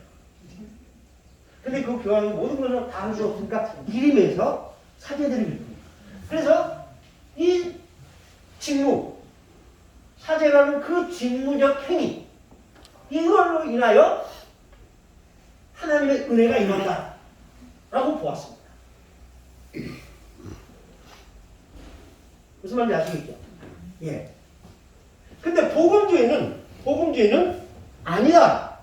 근데 그 교황이 모든 것을 다 할 수 없으니까 이름에서 사제들이 베풉니다. 그래서 이 직무, 사제라는 그 직무적 행위, 이걸로 인하여 하나님의 은혜가 임한다 라고 보았습니다. 무슨 말인지 아시겠죠? 예. 근데 복음주의는 아니다.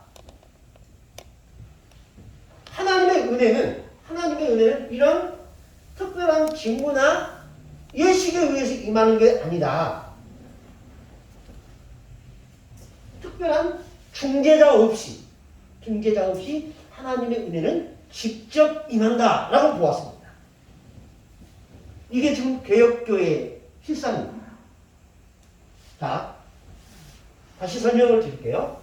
하나님의 은혜는 이런 특별한 직무나 예식에 의해서 임하는 게 아니다. 특별한 중재자 없이 하나님의 은혜는 직접 임한다 라고 보았습니다. 이게 지금 개혁교회의 실상입니다. 자, 다시 설명을 드릴게요.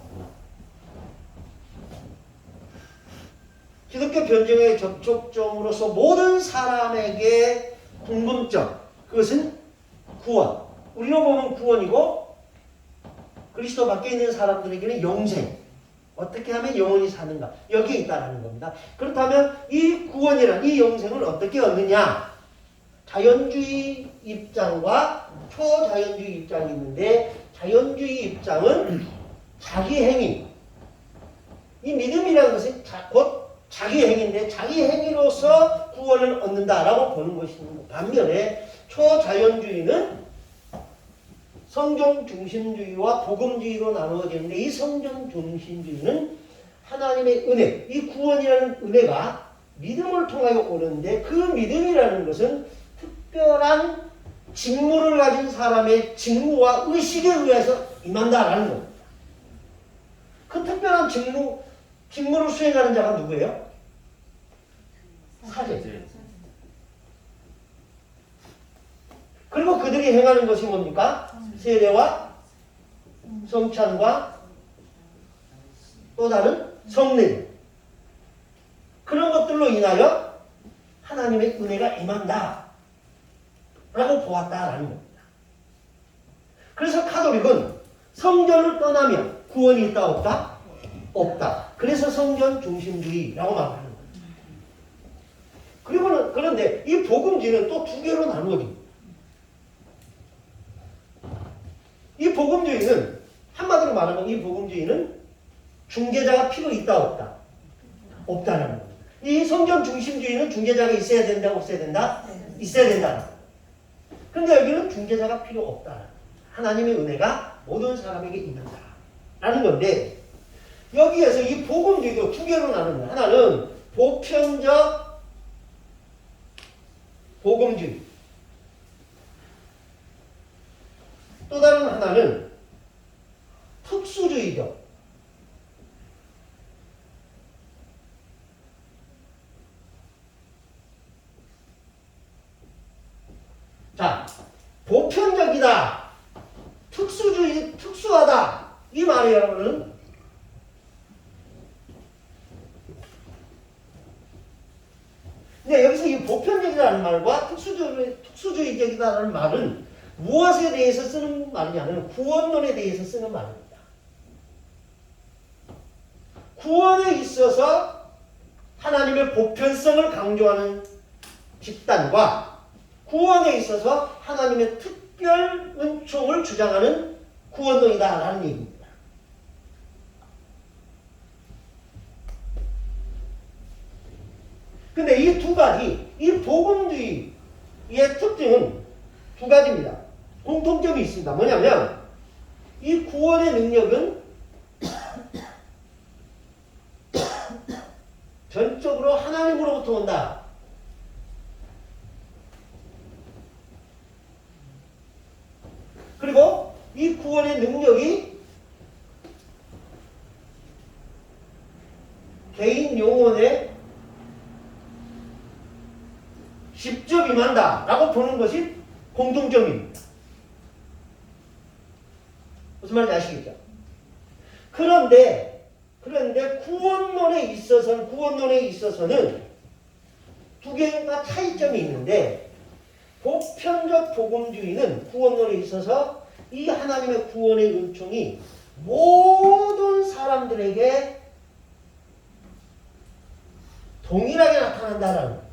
기독교 변증의 접촉점으로서 모든 사람에게 궁금점, 그것은 구원. 우리로 보면 구원이고 그리스도 밖에 있는 사람들에게는 영생. 어떻게 하면 영원히 사는가? 여기에 있다는 겁니다. 그렇다면 이 구원이란 이 영생을 어떻게 얻느냐? 자연주의 입장과 초자연주의 입장이 있는데 자연주의 입장은 자기 행위. 이 믿음이라는 것은 곧 자기 행위인데 자기 행위로서 구원을 얻는다라고 보는 것입니다. 반면에 초자연주의는 성경 중심주의와 복음주의로 나누어지는데 이 성경 중심주의는 하나님의 은혜, 이 구원이라는 은혜가 믿음을 통하여 오는데 그 믿음이라는 것은 특별한 직무를 가진 사람의 직무와 의식에 의해서 임한다라는 겁니다. 그 특별한 직무를 수행하는 자가 누구예요? 사제. 그리고 그들이 행하는 것이 뭡니까? 세례와 성찬과 또 다른 성례. 그런 것들로 인하여 하나님의 은혜가 임한다 라고 보았다라는 겁니다. 그래서 카톨릭은 성전을 떠나면 구원이 있다 없다? 없다. 그래서 성전 중심주의라고 말하는 거예요. 그리고는 그런데 이 복음주의는 또 두 개로 나누어집니다. 이 복음주의는 한마디로 말하면 이 복음주의는 중재자가 필요 있다 없다? 없다라는 겁니다. 이 성전 중심주의는 중재자가 있어야 된다 없어야 된다? 있어야 된다. 그런데 여기는 중재자가 필요 없다. 하나님의 은혜가 모든 사람에게 임한다 라는 건데 여기에서 이 복음주의도 두 개로 나눕니다. 하나는 보편적 복음주의, 또 다른 하나는 특수주의적. 자, 보편적이다, 특수하다 이 말이 여러분은 근데 여기서 이 보편적이라는 말과 특수주의적이다라는 말은 무엇에 대해서 쓰는 말이냐면 구원론에 대해서 쓰는 말입니다. 구원에 있어서 하나님의 보편성을 강조하는 집단과 구원에 있어서 하나님의 특별 은총을 주장하는 구원론이다라는 얘기입니다. 근데 이 두 가지, 이 복음주의의 특징은 두 가지입니다. 공통점이 있습니다. 뭐냐면 이 구원의 능력은 전적으로 하나님으로부터 온다. 그리고 이 구원의 능력이 개인 영혼에 직접 임한다 라고 보는 것이 공통점입니다. 무슨 말인지 아시겠죠? 그런데 구원론에 있어서는 두 개가 차이점이 있는데 보편적 복음주의는 구원론에 있어서 이 하나님의 구원의 은총이 모든 사람들에게 동일하게 나타난다라는 겁니다.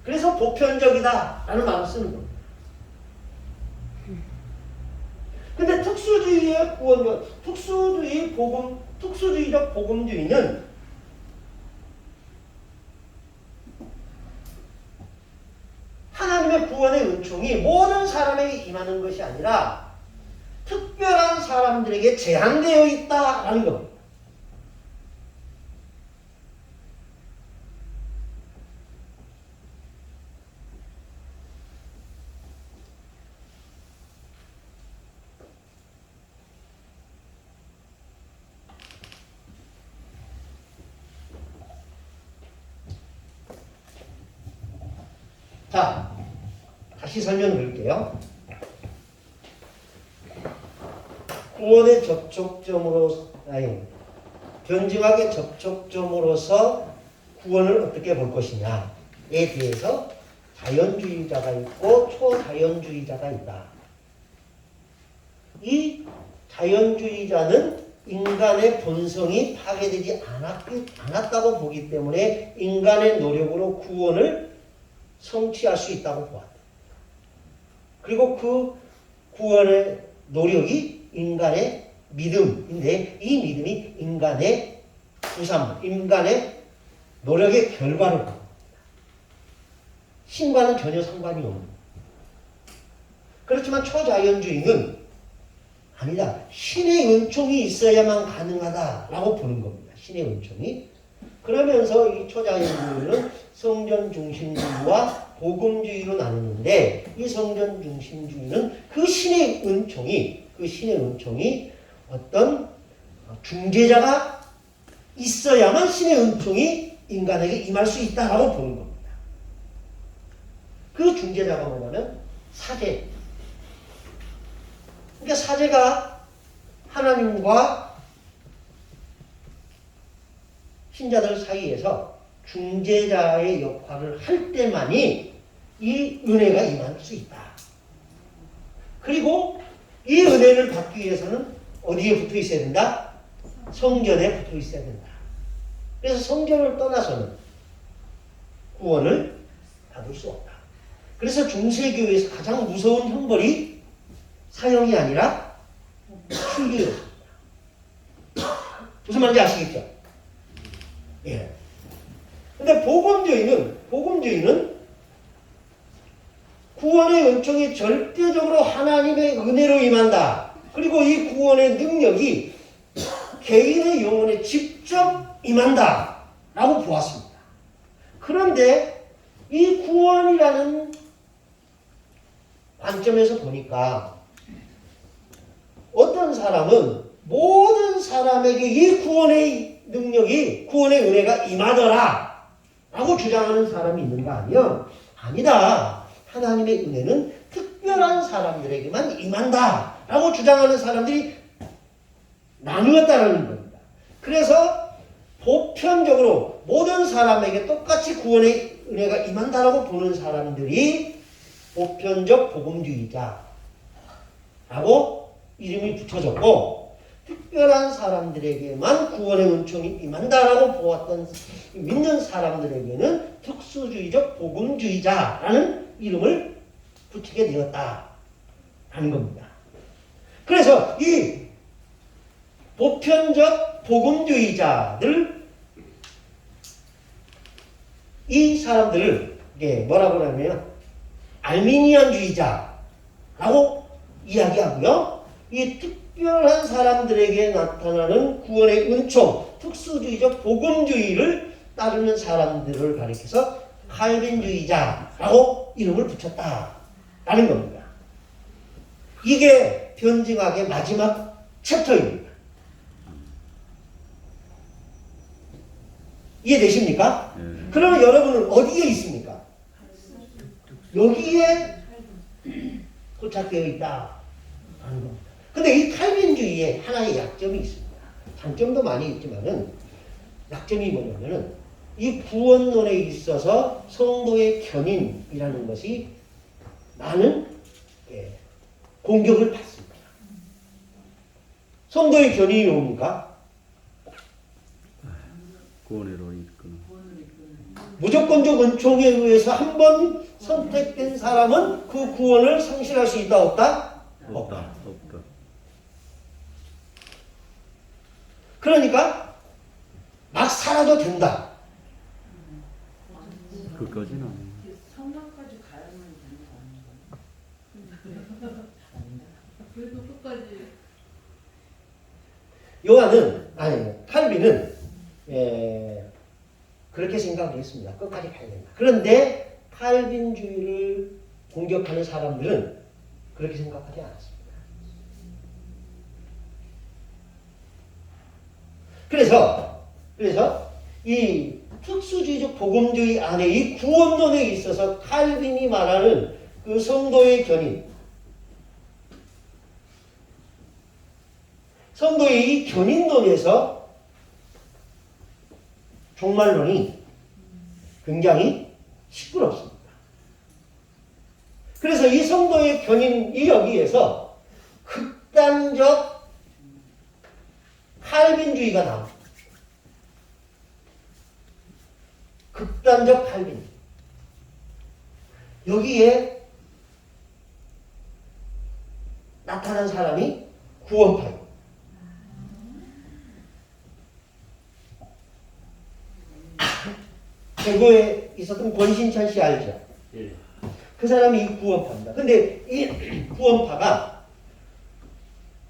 그래서 보편적이다라는 말을 쓰는 겁니다. 근데 특수주의의 구원론, 특수주의적 복음주의는 하나님의 구원의 은총이 모든 사람에게 임하는 것이 아니라 특별한 사람들에게 제한되어 있다라는 겁니다. 자, 다시 설명드릴게요. 구원의 접촉점으로, 변증학의 접촉점으로서 구원을 어떻게 볼 것이냐에 대해서 자연주의자가 있고 초자연주의자가 있다. 이 자연주의자는 인간의 본성이 파괴되지 않았다고 보기 때문에 인간의 노력으로 구원을 성취할 수 있다고 보았다. 그리고 그 구원의 노력이 인간의 믿음인데 이 믿음이 인간의 부산물, 인간의 노력의 결과를 봅니다. 신과는 전혀 상관이 없는 거예요. 그렇지만 초자연주의는 아니다. 신의 은총이 있어야만 가능하다라고 보는 겁니다. 신의 은총이. 그러면서 이 초자연주의는 성전 중심주의와 복음주의로 나누는데 이 성전 중심주의는 그 신의 은총이 어떤 중재자가 있어야만 신의 은총이 인간에게 임할 수 있다라고 보는 겁니다. 그 중재자가 뭐냐면 사제. 그러니까 사제가 하나님과 신자들 사이에서 중재자의 역할을 할 때만이 이 은혜가 임할 수 있다. 그리고 이 은혜를 받기 위해서는 어디에 붙어 있어야 된다? 성전에 붙어 있어야 된다. 그래서 성전을 떠나서는 구원을 받을 수 없다. 그래서 중세교회에서 가장 무서운 형벌이 사형이 아니라 출교였습니다. 무슨 말인지 아시겠죠? 예. 근데 복음주의는 구원의 은총이 절대적으로 하나님의 은혜로 임한다. 그리고 이 구원의 능력이 개인의 영혼에 직접 임한다. 라고 보았습니다. 그런데 이 구원이라는 관점에서 보니까 어떤 사람은 모든 사람에게 이 구원의 능력이, 구원의 은혜가 임하더라 라고 주장하는 사람이 있는 거 아니에요? 아니다. 하나님의 은혜는 특별한 사람들에게만 임한다 라고 주장하는 사람들이 나누었다는 겁니다. 그래서 보편적으로 모든 사람에게 똑같이 구원의 은혜가 임한다라고 보는 사람들이 보편적 복음주의자라고 이름이 붙여졌고, 특별한 사람들에게만 구원의 은총이 임한다라고 보았던 믿는 사람들에게는 특수주의적 복음주의자라는 이름을 붙이게 되었다라는 겁니다. 그래서 이 보편적 복음주의자들, 이 사람들을 뭐라고 하냐면 알미니안주의자라고 이야기하고요. 이 특별한 사람들에게 나타나는 구원의 은총, 특수주의적 복음주의를 따르는 사람들을 가리켜서 칼빈주의자라고 이름을 붙였다라는 겁니다. 이게 변증학의 마지막 챕터입니다. 이해되십니까? 그러면 여러분은 어디에 있습니까? 여기에 포착되어 있다. 근데 이 칼빈주의에 하나의 약점이 있습니다. 장점도 많이 있지만은 약점이 뭐냐면은 이 구원론에 있어서 성도의 견인이라는 것이 많은 공격을 받습니다. 성도의 견인이 뭡니까? 구원으로 이끄는. 무조건적 은총에 의해서 한 번 선택된 사람은 그 구원을 상실할 수 있다, 없다? 없다. 그러니까 막 살아도 된다. 그까지는 아니에요. 성당까지 가야만 되는 거 아닌가? 그래도 끝까지. 칼빈은 그렇게 생각을 했습니다. 끝까지 가야 된다. 그런데 칼빈주의를 공격하는 사람들은 그렇게 생각하지 않았습니다. 그래서 이 특수주의적 복음주의 안에 이 구원론에 있어서 칼빈이 말하는 그 성도의 견인, 성도의 이 견인론에서 종말론이 굉장히 시끄럽습니다. 그래서 이 성도의 견인이 여기에서 극단적 칼빈주의가 나옵니다. 극단적 칼빈주의. 여기에 나타난 사람이 구원파입니다. 대구에 있었던 권신찬 씨 알죠? 예. 그 사람이 이 구원파입니다. 근데 이 구원파가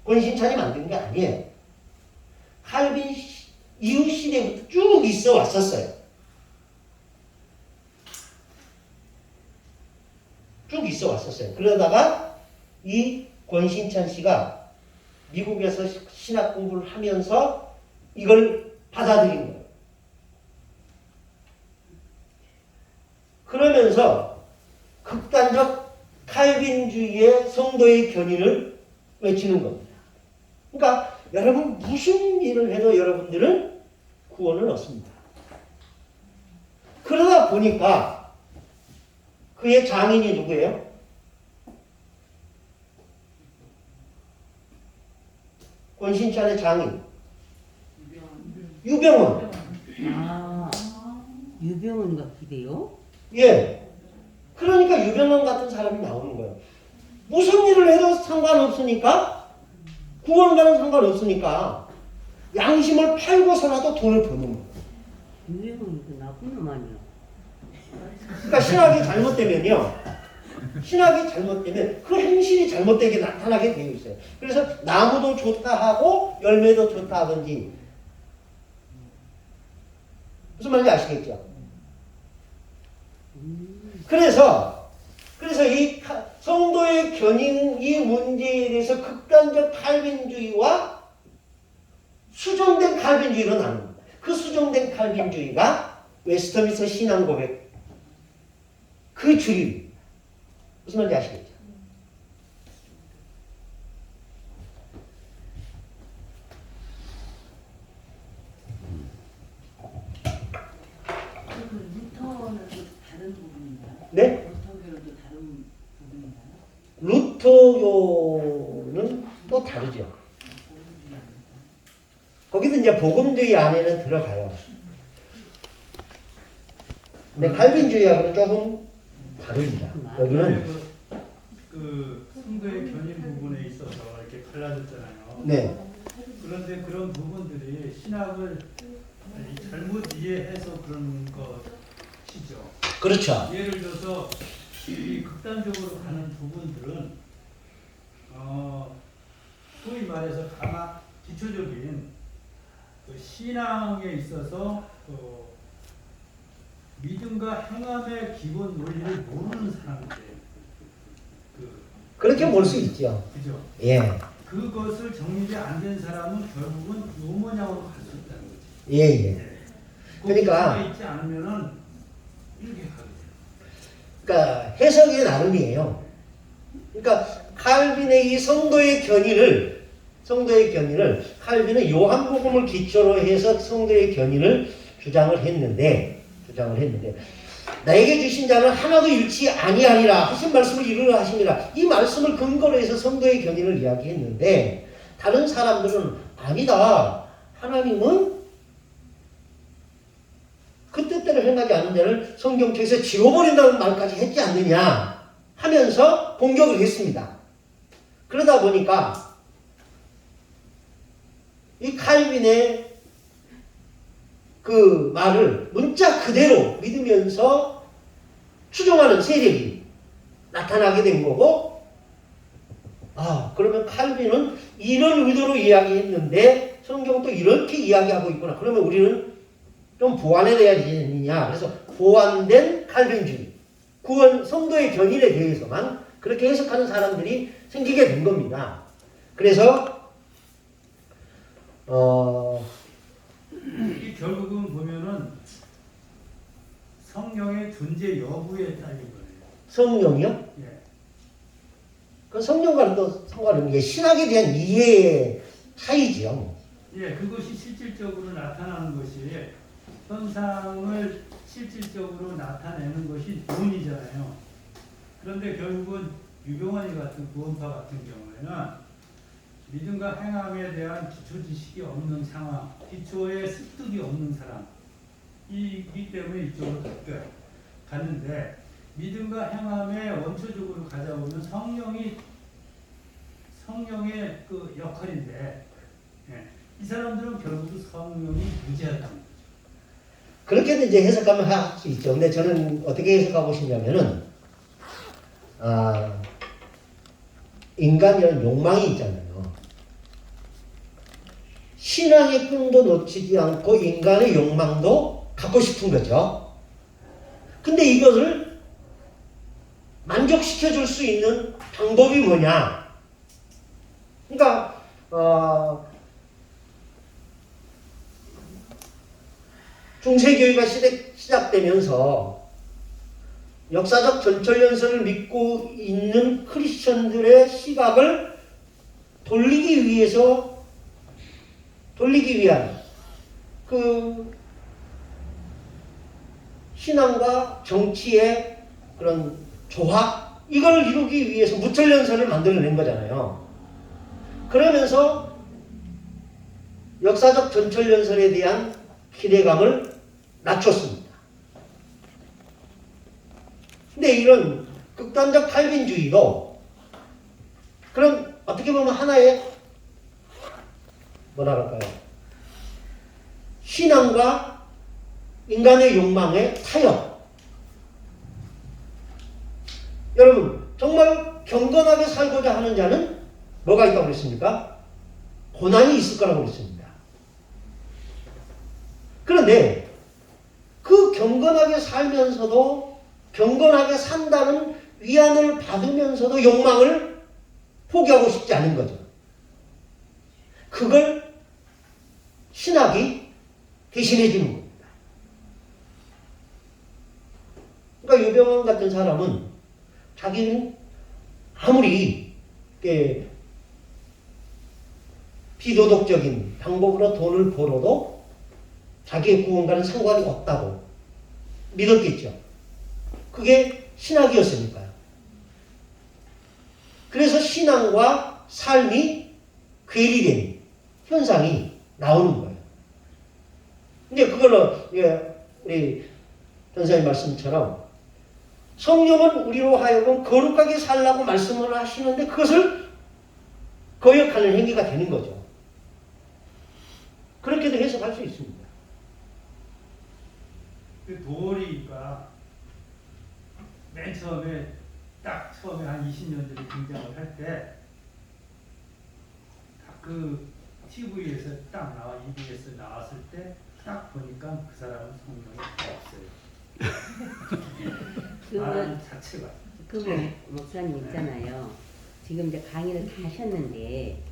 권신찬이 만든 게 아니에요. 칼빈 이후 시대부터 쭉 있어 왔었어요. 쭉 있어 왔었어요. 그러다가 이 권신찬 씨가 미국에서 신학 공부를 하면서 이걸 받아들인 거예요. 그러면서 극단적 칼빈주의의 성도의 견인을 외치는 겁니다. 그러니까 여러분 무슨 일을 해도 여러분들은 구원을 얻습니다. 그러다 보니까 그의 장인이 누구예요? 권신찬의 장인 유병원. 아, 유병원 같기대요? 예. 그러니까 유병원 같은 사람이 나오는 거예요. 무슨 일을 해도 상관없으니까, 구원과는 상관없으니까, 양심을 팔고서라도 돈을 버는 거예요. 유병원이 그 나쁜 놈 아니야? 그러니까 신학이 잘못되면요. 신학이 잘못되면 그 행실이 잘못되게 나타나게 되어 있어요. 그래서 나무도 좋다 하고 열매도 좋다 하든지. 무슨 말인지 아시겠죠? 그래서 이 성도의 견인 이 문제에 대해서 극단적 칼빈주의와 수정된 칼빈주의로 나눕니다. 그 수정된 칼빈주의가 웨스터민스터 신앙고백 그 주입니다. 무슨 말인지 아시겠죠? 루터는 다른 부분인가요? 네? 루터교도 다른 부분인가요? 루터교는 또 다르죠. 거기도 이제 복음주의 안에는 들어가요. 근데 칼빈주의하고는 조금 다릅니다. 여기는 그 성도의 견인 부분에 있어서 이렇게 갈라졌잖아요. 네. 그런데 그런 부분들이 신학을 잘못 이해해서 그런 것이죠. 그렇죠. 예를 들어서 이 극단적으로 가는 부분들은 소위 말해서 가마 기초적인 그 신앙에 있어서 믿음과 행함의 기본 논리를 모르는 사람들. 그렇게 볼 수 있죠. 그죠? 예. 그것을 정립이 안 된 사람은 결국은 노모냐으로 갈 수 있다는 거지. 예, 예. 그러니까 있지 않으면은 이렇게 가게 돼요. 그러니까 해석이 나름이에요. 그러니까 칼빈의 이 성도의 견인을 칼빈은 요한복음을 기초로 해서 성도의 견인을 주장을 했는데 나에게 주신 자는 하나도 잃지 아니하리라 하신 말씀을 이루려 하심이라 이 말씀을 근거로 해서 성도의 견인을 이야기했는데 다른 사람들은 아니다. 하나님은 그 뜻대로 행하지 않는 자를 성경책에서 지워버린다는 말까지 했지 않느냐 하면서 공격을 했습니다. 그러다 보니까 이 칼빈의 그 말을 문자 그대로 믿으면서 추종하는 세력이 나타나게 된 거고, 그러면 칼빈은 이런 의도로 이야기했는데 성경도 이렇게 이야기하고 있구나. 그러면 우리는 좀 보완해야 되느냐. 그래서 보완된 칼빈주의, 구원 성도의 견인에 대해서만 그렇게 해석하는 사람들이 생기게 된 겁니다. 그래서 이 결국은 보면은 성령의 존재 여부에 따른 거예요. 성령이요? 예. 그 성령과는 또 상관없는 게 신학에 대한 이해의 차이지요. 예, 그것이 실질적으로 나타나는 것이 현상을 실질적으로 나타내는 것이 돈이잖아요. 그런데 결국은 유병환이 같은 구원파 같은 경우에는 믿음과 행함에 대한 기초 지식이 없는 상황, 기초에 습득이 없는 사람이기 때문에 이쪽으로 갔는데 믿음과 행함에 원초적으로 가져오는 성령의 그 역할인데 이 사람들은 결국 성령이 무지하다는 거죠. 그렇게도 이제 해석하면 할 수 있죠. 근데 저는 어떻게 해석하고 싶냐면은, 인간이라는 욕망이 있잖아요. 신앙의 끈도 놓치지 않고 인간의 욕망도 갖고 싶은 거죠. 근데 이것을 만족시켜 줄 수 있는 방법이 뭐냐? 그러니까, 중세교회가 시작되면서 역사적 전철연설을 믿고 있는 크리스천들의 시각을 돌리기 위한 그 신앙과 정치의 그런 조합, 이걸 이루기 위해서 무철연설을 만들어낸 거잖아요. 그러면서 역사적 전철연설에 대한 기대감을 낮췄습니다. 근데 이런 극단적 칼빈주의도 그런 어떻게 보면 하나의 뭐라 할까요? 신앙과 인간의 욕망의 타협. 여러분, 정말 경건하게 살고자 하는 자는 뭐가 있다고 그랬습니까? 고난이 있을 거라고 그랬습니다. 그런데 그 경건하게 살면서도 경건하게 산다는 위안을 받으면서도 욕망을 포기하고 싶지 않은 거죠. 그걸 신학이 대신해 주는 겁니다. 그러니까 유병환 같은 사람은 자기는 아무리 비도덕적인 방법으로 돈을 벌어도 자기의 구원과는 상관이 없다고 믿었겠죠. 그게 신학이었으니까요. 그래서 신앙과 삶이 괴리된 현상이 나오는 거예요. 근데 그걸로 우리 전사님 말씀처럼 성령은 우리로 하여금 거룩하게 살라고 말씀을 하시는데 그것을 거역하는 행위가 되는 거죠. 그렇게도 해석할 수 있습니다. 그 도리가 맨 처음에 한 20년 전에 등장을 할 때 그 TV에서 딱 나와 EBS 나왔을 때 딱 보니까 그 사람은 성령이 없어요. 말 자체가. 목사님 있잖아요. 지금 이제 강의를 다 하셨는데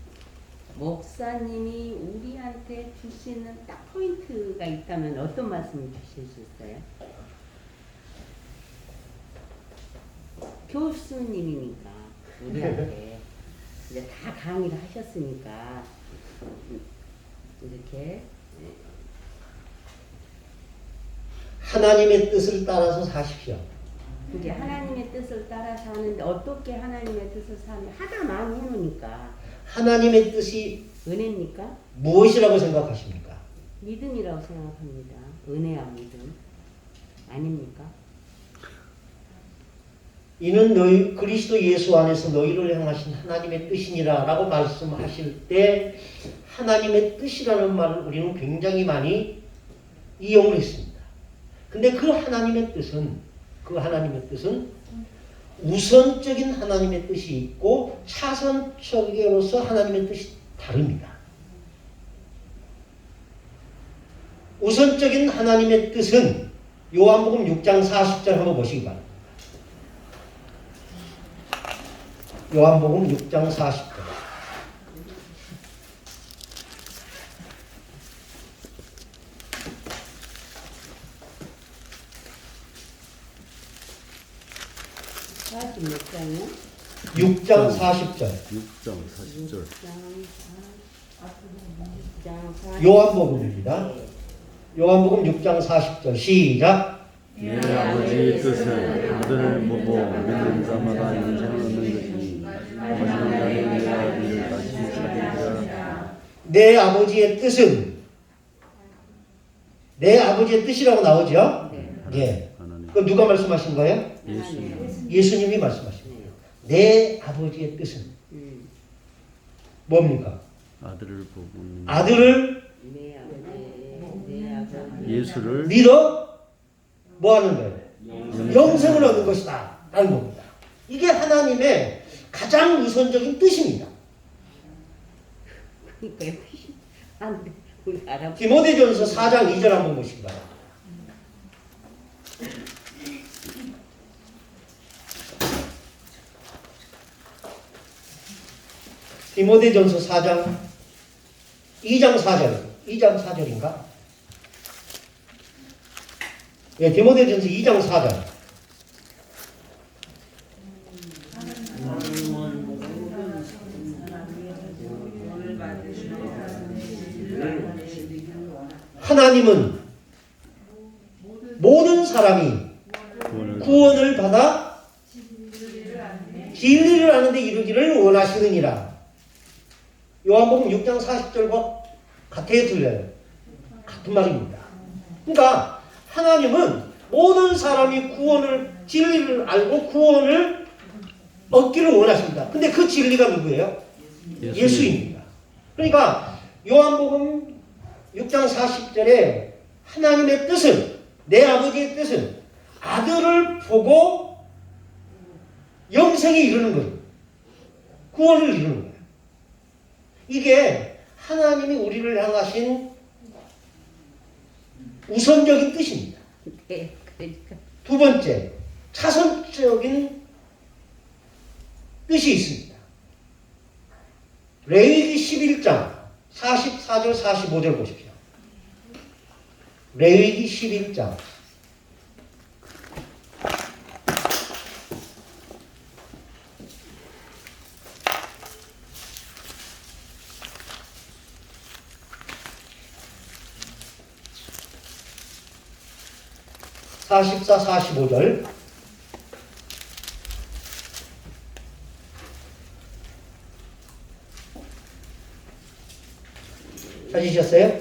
목사님이 우리한테 줄 수 있는 딱 포인트가 있다면 어떤 말씀을 주실 수 있어요? 교수님이니까 우리한테 이제 다 강의를 하셨으니까 이렇게 하나님의 뜻을 따라서 사십시오. 이제 하나님의 뜻을 따라서 하는데 어떻게 하나님의 뜻을 사는데 하다 많이 해놓으니까 하나님의 뜻이 은혜입니까? 무엇이라고 생각하십니까? 믿음이라고 생각합니다. 은혜와 믿음 아닙니까? 이는 너희 그리스도 예수 안에서 너희를 향하신 하나님의 뜻이니라 라고 말씀하실 때 하나님의 뜻이라는 말을 우리는 굉장히 많이 이용을 했습니다. 근데 그 하나님의 뜻은 우선적인 하나님의 뜻이 있고 차선적으로서 하나님의 뜻이 다릅니다. 우선적인 하나님의 뜻은 요한복음 6장 40절 한번 보시기 바랍니다. 요한복음 6장 40절. 몇 장이요? 6장 40절. 6장 40절. 요한복음입니다. 요한복음 6장 40절 시작. 내 아버지의 뜻은 아들을 보고 믿는 자마다 영생을 얻는 것이니 마지막 날에 내가 이를 다시 찾으리라. 내 아버지의 뜻은 내 아버지의 뜻이라고 나오죠? 예. 하나님. 그 누가 말씀하신 거예요? 예수님. 예수님이 말씀하신 거예요. 내 아버지의 뜻은 뭡니까? 아들을 보고 있는 아들을 내 아버지, 내 아버지. 예수를 믿어 뭐 하는 거예요? 영생을 얻는 것이다 라는 겁니다. 이게 하나님의 가장 우선적인 뜻입니다. 그러니까 안 돼. 우리 알아. 디모데전서 4장 2절 한번 보시기 바랍니다. 디모데전서 4장 2장 4절 2장 4절인가? 예, 디모데전서 2장 4절. 하나님은 모든 사람이 구원을 받아 진리를 아는 데 이르기를 원하시느니라. 요한복음 6장 40절과 같아요, 틀려요? 같은 말입니다. 그러니까 하나님은 모든 사람이 구원을, 진리를 알고 구원을 얻기를 원하십니다. 근데 그 진리가 누구예요? 예수입니다. 그러니까 요한복음 6장 40절에 하나님의 뜻은, 내 아버지의 뜻은 아들을 보고 영생에 이르는 거예요. 구원을 이루는 거예요. 이게 하나님이 우리를 향하신 우선적인 뜻입니다. 네, 그러니까. 두 번째, 차선적인 뜻이 있습니다. 레위기 11장 44절 45절 보십시오. 레위기 11장 44, 45절. 찾으셨어요?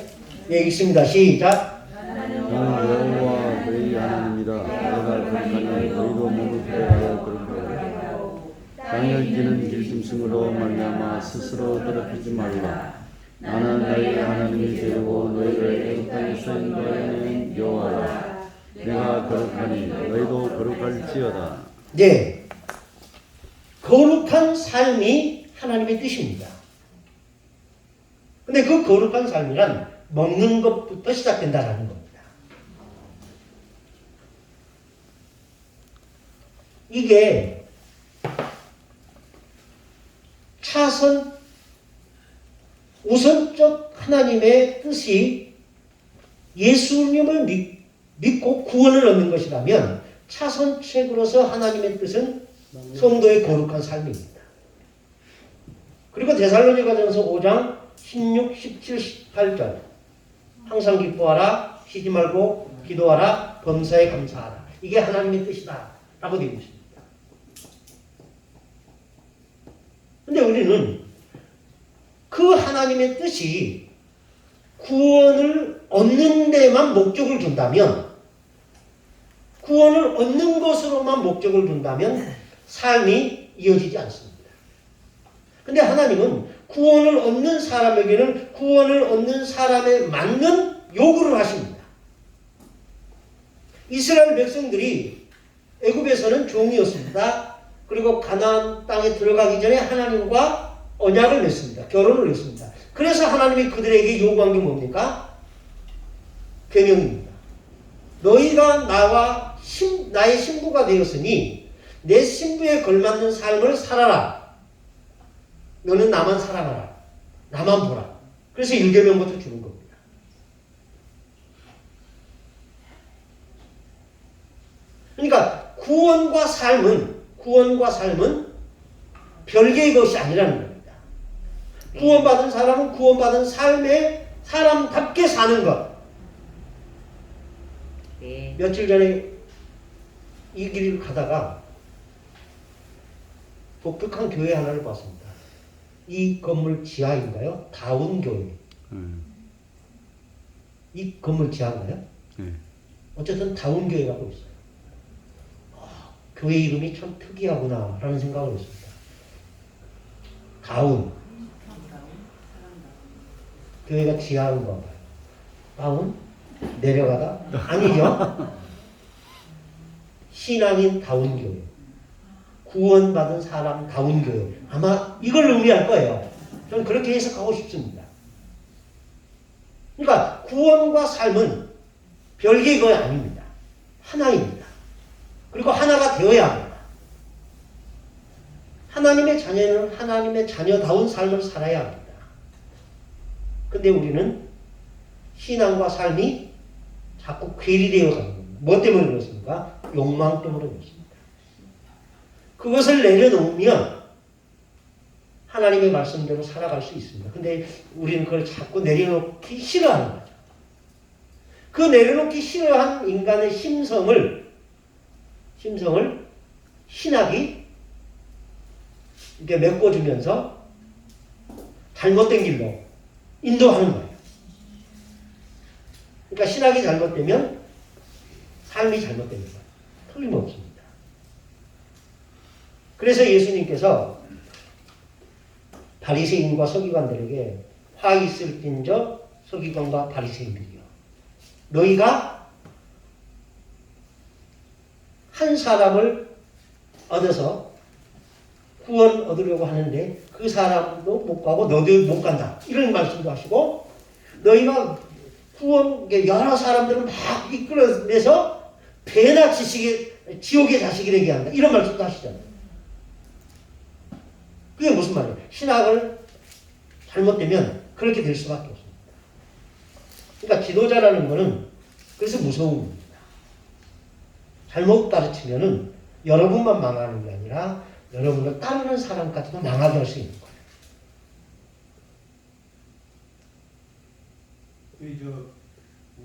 예, 있습니다. 시작. 나는 여호와 너희 하나님이라. 내가 거룩하니 너희도 몸을 부여하여 거룩하라. 당연지는 길짐승으로 말미암아 스스로 더럽히지 말라. 나는 너희 하나님이 되고 너희를 애굽 땅에서 인도하는 여호와라. 내가 거룩하니 너희도 거룩할지어다. 네. 거룩한 삶이 하나님의 뜻입니다. 근데 그 거룩한 삶이란 먹는 것부터 시작된다는 겁니다. 이게 우선적 하나님의 뜻이 예수님을 믿고 구원을 얻는 것이라면 차선책으로서 하나님의 뜻은 성도의 거룩한 삶입니다. 그리고 데살로니가전서 5장 16, 17, 18절 항상 기뻐하라, 쉬지 말고 기도하라, 범사에 감사하라. 이게 하나님의 뜻이다 라고 되어 있습니다. 근데 우리는 그 하나님의 뜻이 구원을 얻는 데만 목적을 둔다면, 구원을 얻는 것으로만 목적을 둔다면 삶이 이어지지 않습니다. 근데 하나님은 구원을 얻는 사람에게는 구원을 얻는 사람에 맞는 요구를 하십니다. 이스라엘 백성들이 애굽에서는 종이었습니다. 그리고 가나안 땅에 들어가기 전에 하나님과 언약을 맺습니다. 결혼을 했습니다. 그래서 하나님이 그들에게 요구한 게 뭡니까? 계명입니다. 너희가 나의 신부가 되었으니 내 신부에 걸맞는 삶을 살아라. 너는 나만 사랑하라. 나만 보라. 그래서 1계명부터 주는 겁니다. 그러니까 구원과 삶은 별개의 것이 아니라는 겁니다. 구원받은 사람은 구원받은 삶에 사람답게 사는 것. 며칠 전에 이 길을 가다가 독특한 교회 하나를 봤습니다. 이 건물 지하인가요? 다운교회. 이 건물 지하인가요? 네. 어쨌든 다운교회라고 있어요. 교회 이름이 참 특이하구나 라는 생각을 했습니다. 다운. 교회가 지하인가 봐요. 다운? 내려가다? 아니죠. 신앙인 다운교회. 구원받은 사람 다운교회. 아마 이걸 의미할 거예요. 저는 그렇게 해석하고 싶습니다. 그러니까 구원과 삶은 별개의 거 아닙니다. 하나입니다. 그리고 하나가 되어야 합니다. 하나님의 자녀는 하나님의 자녀다운 삶을 살아야 합니다. 근데 우리는 신앙과 삶이 자꾸 괴리되어 가는 겁니다. 뭐 때문에 그렇습니까? 욕망 때문에 그렇습니다. 그것을 내려놓으면 하나님의 말씀대로 살아갈 수 있습니다. 근데 우리는 그걸 자꾸 내려놓기 싫어하는 거죠. 그 내려놓기 싫어한 인간의 심성을 신학이 이렇게 메꿔주면서 잘못된 길로 인도하는 거예요. 그러니까 신학이 잘못되면 삶이 잘못되는 거예요. 틀림없습니다. 그래서 예수님께서 바리새인과 서기관들에게 화 있을진저 서기관과 바리새인들이요, 너희가 한 사람을 얻어서 구원 얻으려고 하는데 그 사람도 못 가고 너도 못 간다, 이런 말씀도 하시고, 너희가 구원 여러 사람들을 막 이끌어내서 배나 지옥의 자식이 되게 한다, 이런 말씀도 하시잖아요. 그게 무슨 말이에요? 신학을 잘못되면 그렇게 될 수밖에 없습니다. 그러니까 지도자라는 것은 그래서 무서운 겁니다. 잘못 가르치면은 여러분만 망하는 게 아니라 여러분을 따르는 사람까지도 망하게 할 수 있는 거예요. 저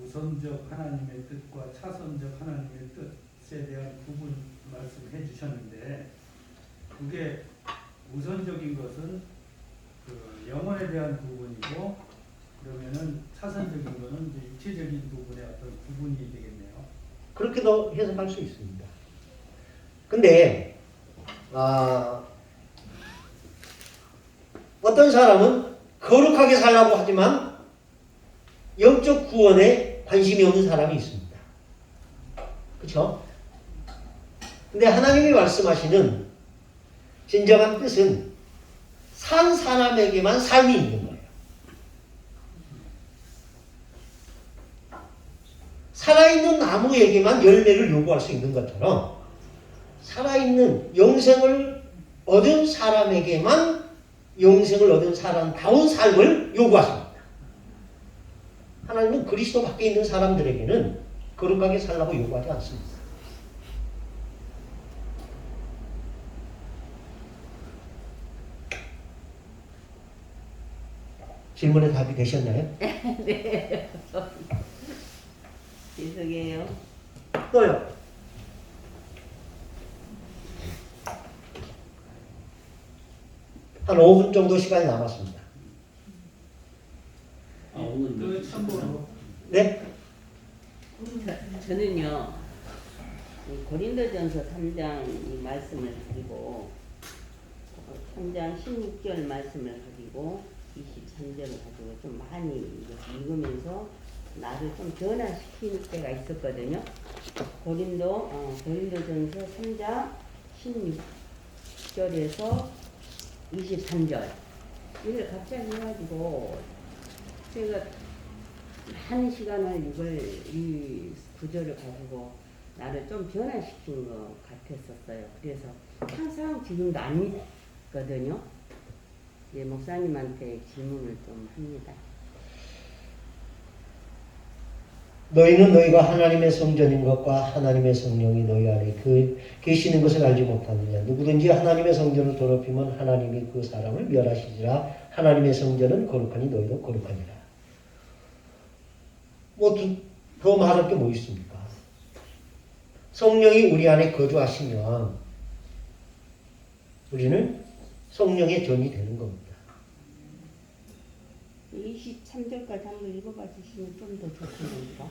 우선적 하나님의 뜻과 차선적 하나님의 뜻에 대한 구분 말씀해 주셨는데, 그게 우선적인 것은 그 영혼에 대한 부분이고, 그러면은 차선적인 것은 이제 육체적인 부분의 어떤 구분이 되겠네요. 그렇게도 해석할 수 있습니다. 근데 어떤 사람은 거룩하게 살라고 하지만 영적 구원에 관심이 없는 사람이 있습니다. 그렇죠? 근데 하나님이 말씀하시는 진정한 뜻은 산 사람에게만 삶이 있는 거예요. 살아있는 나무에게만 열매를 요구할 수 있는 것처럼 살아있는 영생을 얻은 사람에게만 영생을 얻은 사람다운 삶을 요구하십니다. 하나님은 그리스도 밖에 있는 사람들에게는 거룩하게 살라고 요구하지 않습니다. 질문에 답이 되셨나요? 네. 죄송해요. 또요. 한 5분 정도 시간이 남았습니다. 그 참고로 네? 저는요, 고린도전서 3장 이 말씀을 가지고 3장 16절 말씀을 가지고 23절을 가지고 좀 많이 읽으면서 나를 좀 변화시킬 때가 있었거든요. 고린도전서 3장 16절에서 23절 이걸 갑자기 해가지고 제가 한 시간을 이 구절을 가지고 나를 좀 변화시킨 것 같았었어요. 그래서 항상 지금도 안 믿거든요. 예, 목사님한테 질문을 좀 합니다. 너희는 너희가 하나님의 성전인 것과 하나님의 성령이 너희 안에 계시는 것을 알지 못하느냐. 누구든지 하나님의 성전을 더럽히면 하나님이 그 사람을 멸하시리라. 하나님의 성전은 거룩하니 너희도 거룩하니라. 더 말할 게 뭐 있습니까? 성령이 우리 안에 거주하시면 우리는 성령의 전이 되는 겁니다. 23절까지 한번 읽어봐 주시면 좀 더 좋겠습니다.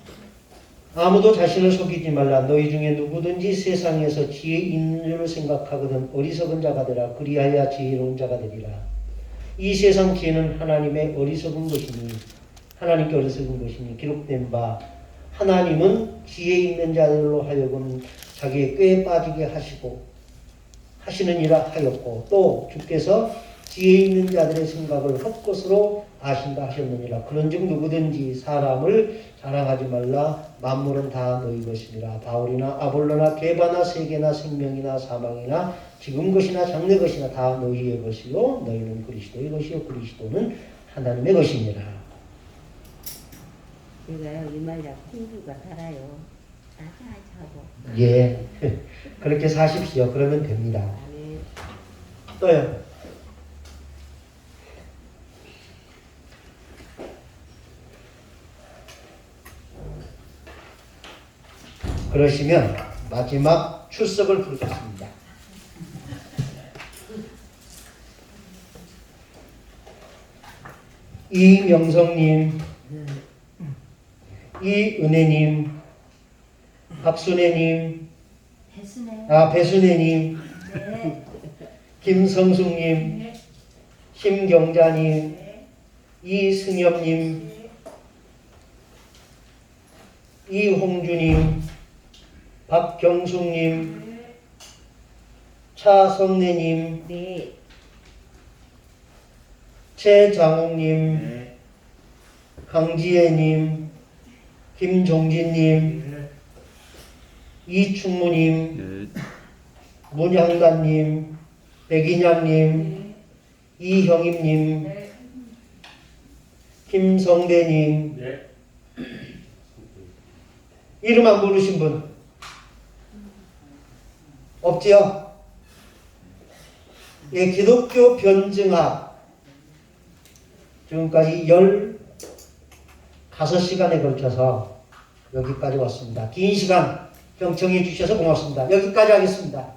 아무도 자신을 속이지 말라. 너희 중에 누구든지 세상에서 지혜 있는 줄 생각하거든 어리석은 자가 되라. 그리하여 지혜로운 자가 되리라. 이 세상 지혜는 하나님의 어리석은 것이니 하나님께 어리석은 것이니 기록된 바 하나님은 지혜 있는 자들로 하여금 자기의 꾀에 빠지게 하시느니라 하였고 또 주께서 지혜 있는 자들의 생각을 헛것으로 아신다 하셨느니라. 그런즉 누구든지 사람을 자랑하지 말라. 만물은 다 너희 것이니라. 바울이나 아볼로나 게바나 세계나 생명이나 사망이나 지금 것이나 장래 것이나 다 너희의 것이요 너희는 그리스도의 것이요 그리스도는 하나님의 것이니라. 제가요 이 말이라 공부가 달아요. 하고. 예, 그렇게 사십시오. 그러면 됩니다. 네. 또요. 그러시면 마지막 출석을 부르겠습니다. 이명성님, 이은혜님, 박순혜님, 배순혜님, 김성숙님, 심경자님, 이승엽님, 이홍주님, 박경숙님, 차성래님, 네. 최장욱님, 강지혜님, 김종진님, 이충무님, 문향단님, 백인양님, 이형임님, 김성대님, 네. 이름 안 부르신 분 없지요? 예, 기독교 변증학 지금까지 15시간에 걸쳐서 여기까지 왔습니다. 긴 시간 경청해 주셔서 고맙습니다. 여기까지 하겠습니다.